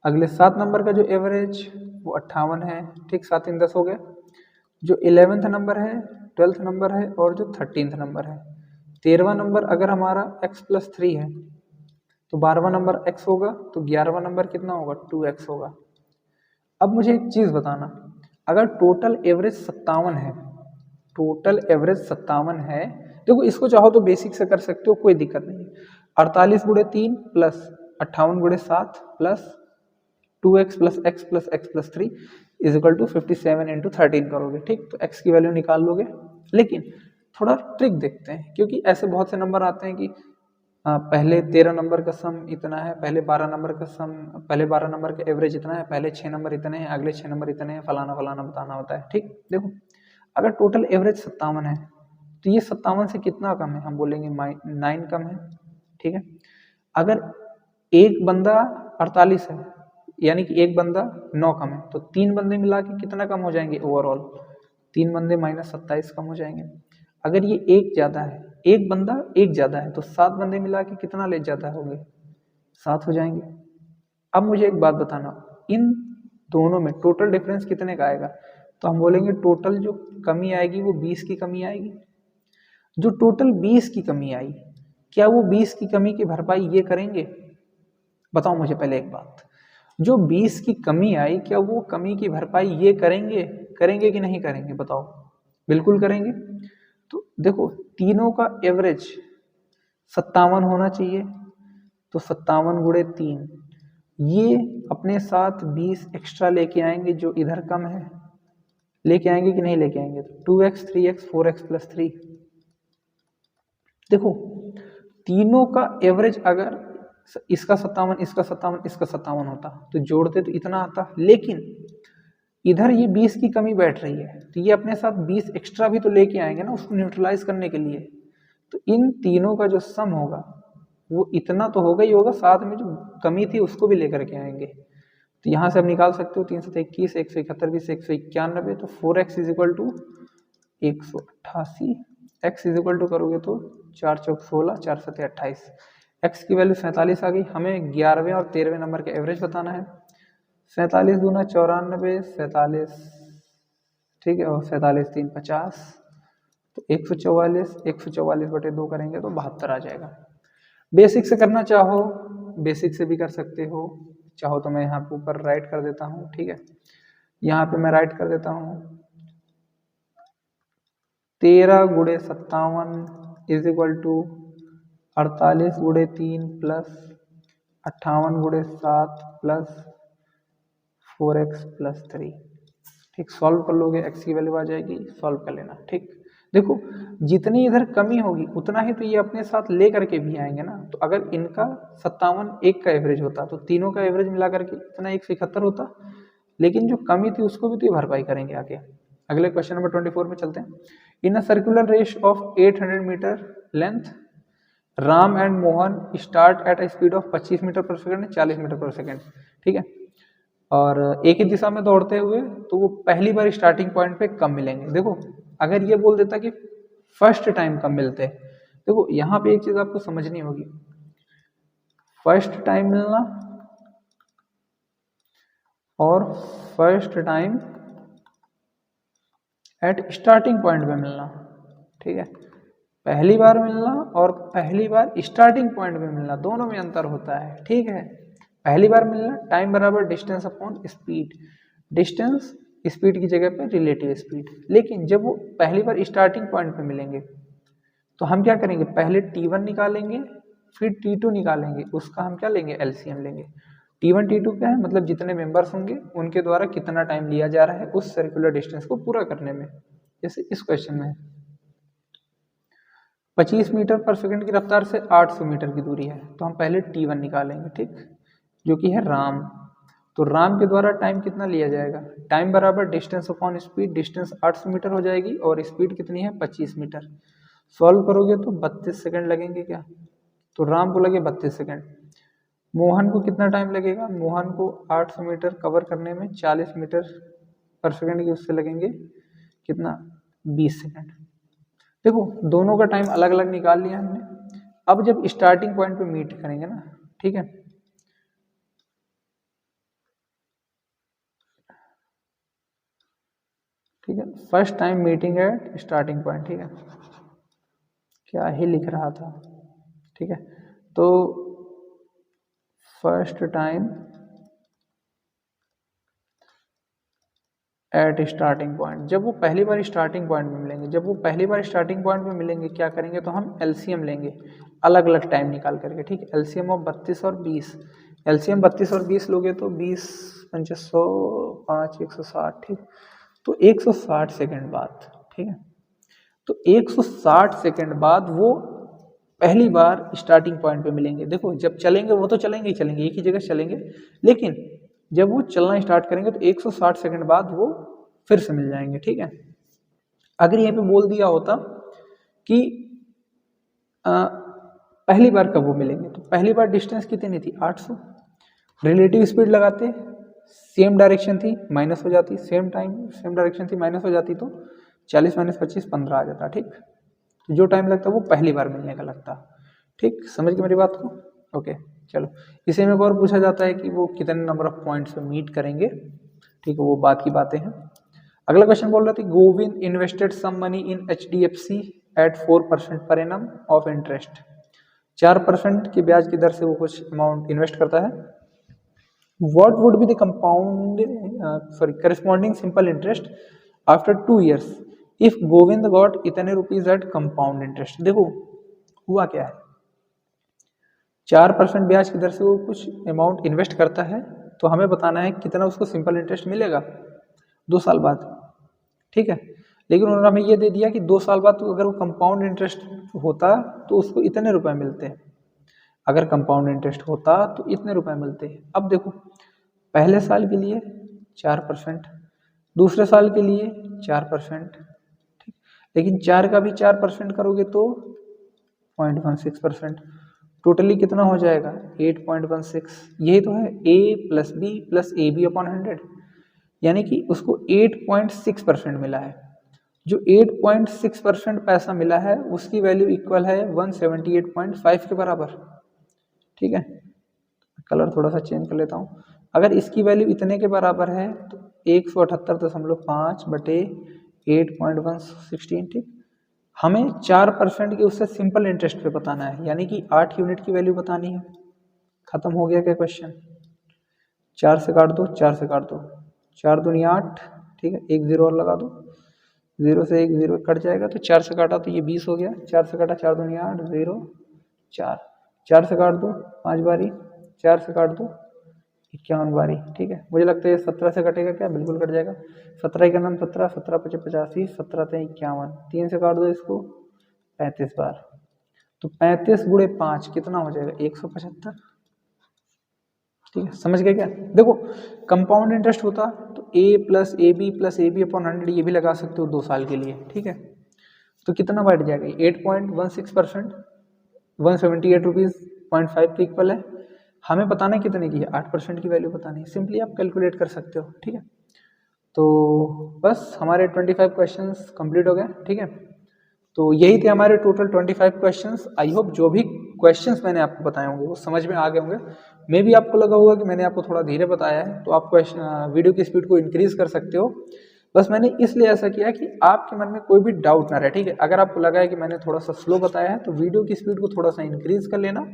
अगले 7 नंबर का जो एवरेज वो 58 है, ठीक, 7 3 10 हो गया। जो 11th नंबर है, 12th नंबर है, और जो 13th नंबर है। 13वां नंबर अगर हमारा x+3 है तो 12वां नंबर x होगा, तो 11वां नंबर कितना होगा, 2x होगा। अब मुझे एक चीज़ बताना, अगर टोटल एवरेज 57 है, टोटल एवरेज 57 है, देखो इसको चाहो तो बेसिक से कर सकते हो, कोई दिक्कत नहीं। 48 गुणे 3 प्लस 58 गुणे 7 plus 2x plus x plus x plus 3, is equal to 57 into 13 करोगे, ठीक। तो x की वैल्यू निकाल लोगे, लेकिन थोड़ा ट्रिक देखते हैं, क्योंकि ऐसे बहुत से नंबर आते हैं कि पहले 13 नंबर का सम इतना है, पहले 12 नंबर का सम, पहले 12 नंबर का एवरेज इतना है, पहले 6 नंबर इतने हैं, अगले 6 नंबर इतने हैं, फलाना फलाना बताना होता है, ठीक। देखो अगर टोटल एवरेज 57 है तो ये 57 से कितना कम है, हम बोलेंगे 9 कम है, ठीक है। अगर एक बंदा 48 है, यानी कि एक बंदा 9 कम है, तो 3 बंदे मिला के कितना कम हो जाएंगे ओवरऑल, 3 बंदे माइनस 27 कम हो जाएंगे। अगर ये एक ज़्यादा है, एक बंदा एक ज़्यादा है, तो 7 बंदे मिला के कितना ले ज़्यादा होंगे, 7 हो जाएंगे। अब मुझे एक बात बताना, इन दोनों में टोटल डिफरेंस कितने का आएगा, तो हम बोलेंगे टोटल जो कमी आएगी वो 20 की कमी आएगी। जो टोटल 20 की कमी आई, क्या वो 20 की कमी की भरपाई ये करेंगे, बताओ मुझे पहले एक बात, जो 20 की कमी आई क्या वो कमी की भरपाई ये करेंगे, करेंगे कि नहीं करेंगे, बताओ। बिल्कुल करेंगे। तो देखो तीनों का एवरेज 57 होना चाहिए, तो 57 गुणे 3, ये अपने साथ 20 एक्स्ट्रा लेके आएंगे जो इधर कम है, लेके आएंगे कि नहीं लेके आएंगे, तो 2x 3x 4x प्लस 3। देखो तीनों का एवरेज अगर इसका 57 इसका 57 इसका 57 होता तो जोड़ते तो इतना आता, लेकिन इधर ये 20 की कमी बैठ रही है, तो ये अपने साथ 20 एक्स्ट्रा भी तो लेके आएंगे ना उसको न्यूट्रलाइज करने के लिए। तो इन तीनों का जो सम होगा वो इतना तो होगा ही होगा, साथ में जो कमी थी उसको भी लेकर के आएंगे। तो यहाँ से आप निकाल सकते हो 3 से 21, 171, 20, 191, तो 4x is equal to 188, x is equal to करोगे तो 4 चौक 16, 4 सत्ते 28, x की वैल्यू 47 आ गई। हमें 11वें और 13वें नंबर का एवरेज बताना है। 47 दूना 94, 47, ठीक है, और 47 3 50, तो 144, 144 बटे 2 करेंगे तो 72 आ जाएगा। बेसिक से करना चाहो बेसिक से भी कर सकते हो, चाहो तो मैं यहाँ पे ऊपर राइट कर देता हूँ, ठीक है। यहाँ पे मैं राइट कर देता हूँ 13 गुणे 57 इज इक्वल टू 48 गुणे 3 प्लस 58 गुणे 7 प्लस 4x प्लस 3, ठीक। सॉल्व कर लोगे x की वैल्यू आ जाएगी, सॉल्व कर लेना, ठीक। देखो जितनी इधर कमी होगी उतना ही तो ये अपने साथ ले करके भी आएंगे ना। तो अगर इनका 57 एक का एवरेज होता तो तीनों का एवरेज मिला करके इतना 171 होता, लेकिन जो कमी थी उसको भी तो ये भरपाई करेंगे आगे। अगले क्वेश्चन नंबर 24 में चलते हैं। In a circular race of 800 metre length Ram and Mohan start at a speed of 25 metre per second, 40 metre per second, ठीक है। और एक ही दिशा में दौड़ते हुए तो वो पहली बार स्टार्टिंग पॉइंट पे कब मिलेंगे। देखो अगर ये बोल देता कि फर्स्ट टाइम कब मिलते हैं, देखो यहाँ पे एक चीज आपको समझनी होगी, फर्स्ट टाइम मिलना और first time at starting point पे मिलना, ठीक है। पहली बार मिलना और पहली बार स्टार्टिंग पॉइंट पे मिलना, दोनों में अंतर होता है, ठीक है। पहली बार मिलना टाइम बराबर distance upon speed, distance speed की जगह पे रिलेटिव स्पीड। लेकिन जब वो पहली बार स्टार्टिंग पॉइंट पे मिलेंगे तो हम क्या करेंगे, पहले T1 निकालेंगे फिर T2 निकालेंगे, उसका हम क्या लेंगे, एलसीएम लेंगे। T1 T2 क्या है, मतलब जितने मेंबर्स होंगे उनके द्वारा कितना टाइम लिया जा रहा है उस सर्कुलर डिस्टेंस को पूरा करने में। जैसे इस क्वेश्चन में 25 मीटर पर सेकंड की रफ्तार से 800 मीटर की दूरी है, तो हम पहले T1 निकालेंगे, ठीक, जो कि है राम। तो राम के द्वारा टाइम कितना लिया जाएगा, टाइम बराबर distance upon speed, distance 800 metre हो जाएगी और स्पीड कितनी है 25 मीटर। सॉल्व करोगे तो 32 सेकंड लगेंगे क्या, तो राम को लगे 32 सेकंड। मोहन को कितना टाइम लगेगा, मोहन को 800 मीटर कवर करने में 40 मीटर पर सेकंड की उससे लगेंगे कितना, 20 सेकंड। देखो दोनों का टाइम अलग अलग निकाल लिया हमने। अब जब स्टार्टिंग पॉइंट पे मीट करेंगे ना, ठीक है, ठीक है, first time meeting at starting point, ठीक है, क्या ही लिख रहा था, ठीक है। तो first time at starting point, जब वो पहली बार स्टार्टिंग पॉइंट में मिलेंगे, जब वो पहली बार स्टार्टिंग पॉइंट में मिलेंगे क्या करेंगे, तो हम एलसीएम लेंगे अलग अलग टाइम निकाल करके, ठीक है। एलसीएम ऑफ 32 और 20, एलसीएम 32 और 20 लोगे तो 20 पंचे 100 5 160, ठीक। तो 160 सेकेंड बाद, ठीक है, तो 160 सेकेंड बाद वो पहली बार स्टार्टिंग पॉइंट पे मिलेंगे। देखो जब चलेंगे वो तो चलेंगे ही चलेंगे, एक ही जगह चलेंगे, लेकिन जब वो चलना स्टार्ट करेंगे तो 160 सेकंड बाद वो फिर से मिल जाएंगे, ठीक है। अगर यहाँ पे बोल दिया होता कि पहली बार कब वो मिलेंगे, तो पहली बार डिस्टेंस कितनी थी 800, रिलेटिव स्पीड लगाते, सेम डायरेक्शन थी माइनस हो जाती, सेम टाइम सेम डायरेक्शन थी माइनस हो जाती, तो 40 - 25 15 आ जाता, ठीक। तो जो टाइम लगता वो पहली बार मिलने का लगता, ठीक। समझ गए मेरी बात को, ओके। चलो इसी में एक और पूछा जाता है कि वो कितने नंबर ऑफ पॉइंट्स पे मीट करेंगे, ठीक है, वो बात की बातें हैं। अगला क्वेश्चन बोल रहा था Govind invested some money in HDFC at 4% per annum of interest, 4% की ब्याज की दर से वो कुछ अमाउंट इन्वेस्ट करता है। What would be the compound corresponding simple interest after 2 years if Govind got इतने रुपीज एट कंपाउंड इंटरेस्ट। देखो हुआ क्या है, 4% ब्याज की दर से वो कुछ अमाउंट इन्वेस्ट करता है, तो हमें बताना है कितना उसको सिंपल इंटरेस्ट मिलेगा 2 साल बाद, ठीक है। लेकिन उन्होंने हमें ये दे दिया कि 2 साल बाद तो अगर वो कंपाउंड इंटरेस्ट होता तो उसको इतने रुपए मिलते हैं, अगर कंपाउंड इंटरेस्ट होता तो इतने रुपए मिलते हैं। अब देखो पहले साल के लिए 4%, दूसरे साल के लिए 4%, ठीक, लेकिन 4 का भी 4% करोगे तो 0.16%, टोटली कितना हो जाएगा 8.16। यही तो है a + b + AB/100, यानी कि उसको 8.6% मिला है। जो 8.6% पैसा मिला है उसकी वैल्यू इक्वल है 178.5 के बराबर, ठीक है। कलर थोड़ा सा चेंज कर लेता हूँ। अगर इसकी वैल्यू इतने के बराबर है तो 178.5 बटे 8.116, ठीक। हमें 4% के उससे सिंपल इंटरेस्ट पे बताना है, यानी कि 8 यूनिट की वैल्यू बतानी है। खत्म हो गया क्या क्वेश्चन, 4 से काट दो, 4 से काट दो, 4 दूनी 8, ठीक है, एक 0 और लगा दो, 0 से एक 0 कट जाएगा, तो 4 से काटा तो ये 20 हो गया, 4 से काटा 4 दूनी 8 0 4, 4 से काट दो 5 बारी, 4 से काट दो 51 बारी, ठीक है। मुझे लगता है 17 से कटेगा क्या, बिल्कुल कट जाएगा, 17 का नाम 17, 17 × 5 = 85, 17 × 51, 3 से काट दो इसको 35 बार, तो 35 × 5 कितना हो जाएगा 175, ठीक है। समझ गए क्या। देखो कंपाउंड इंटरेस्ट होता तो a + AB + AB/100 ये भी लगा सकते हो 2 साल के लिए, ठीक है। तो कितना बढ़ जाएगा 8.16%, 178 रुपीज़ 0.5 के इक्वल है। हमें बताना है कितने की है, 8% की वैल्यू बतानी है, सिंपली आप कैलकुलेट कर सकते हो, ठीक है। तो बस हमारे 25 क्वेश्चंस कंप्लीट हो गए, ठीक है। तो यही थे हमारे टोटल 25 क्वेश्चंस। आई होप जो भी क्वेश्चंस मैंने आपको बताए होंगे वो समझ में आ गए होंगे। मे भी आपको लगा होगा कि मैंने आपको थोड़ा धीरे बताया है, तो आप वीडियो की स्पीड को इंक्रीज़ कर सकते हो। बस मैंने इसलिए ऐसा किया कि आपके मन में कोई भी डाउट ना रहे, ठीक है। अगर आपको लगा है कि मैंने थोड़ा सा स्लो बताया है तो वीडियो की स्पीड को थोड़ा सा इंक्रीज़ कर लेना,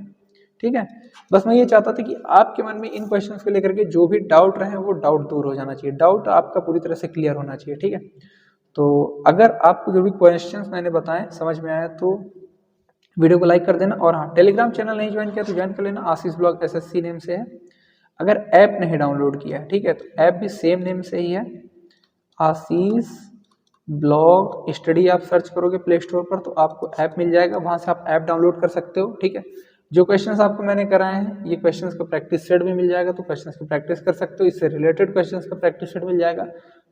ठीक है। बस मैं ये चाहता था कि आपके मन में इन क्वेश्चंस को लेकर के जो भी डाउट रहे वो डाउट दूर हो जाना चाहिए, डाउट आपका पूरी तरह से क्लियर होना चाहिए, ठीक है। तो अगर आपको जो भी क्वेश्चंस मैंने बताए समझ में आया तो वीडियो को लाइक कर देना, और हाँ टेलीग्राम चैनल नहीं ज्वाइन किया तो ज्वाइन कर लेना, आशीष ब्लॉग SSC नेम से है। अगर ऐप नहीं डाउनलोड किया है, ठीक है, तो ऐप भी सेम नेम से ही है, आशीष ब्लॉग स्टडी। आप सर्च करोगे प्ले स्टोर पर तो आपको ऐप मिल जाएगा, वहाँ से आप ऐप डाउनलोड कर सकते हो, ठीक है। जो क्वेश्चंस आपको मैंने कराए हैं ये क्वेश्चंस का प्रैक्टिस सेट भी मिल जाएगा, तो क्वेश्चंस की प्रैक्टिस कर सकते हो। इससे रिलेटेड क्वेश्चंस का प्रैक्टिस सेट मिल जाएगा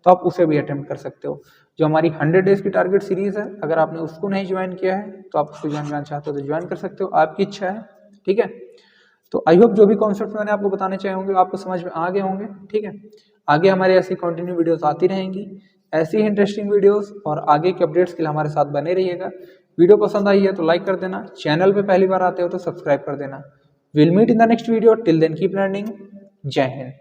तो आप उसे भी अटेम्प्ट कर सकते हो। जो हमारी 100 डेज की टारगेट सीरीज है, अगर आपने उसको नहीं ज्वाइन किया है तो आप उसको ज्वाइन करना चाहते हो तो ज्वाइन कर सकते हो, आपकी इच्छा है, ठीक है। तो आई होप जो भी कॉन्सेप्ट मैंने आपको बताने चाहे होंगे आपको समझ में आ गए होंगे, ठीक है। आगे हमारे ऐसी कंटिन्यू वीडियोस आती रहेंगी, ऐसी ही इंटरेस्टिंग वीडियोस, और आगे के अपडेट्स के लिए हमारे साथ बने रहिएगा। वीडियो पसंद आई है तो लाइक कर देना, चैनल पे पहली बार आते हो तो सब्सक्राइब कर देना। Will meet in the next video, till then keep learning. जय हिंद।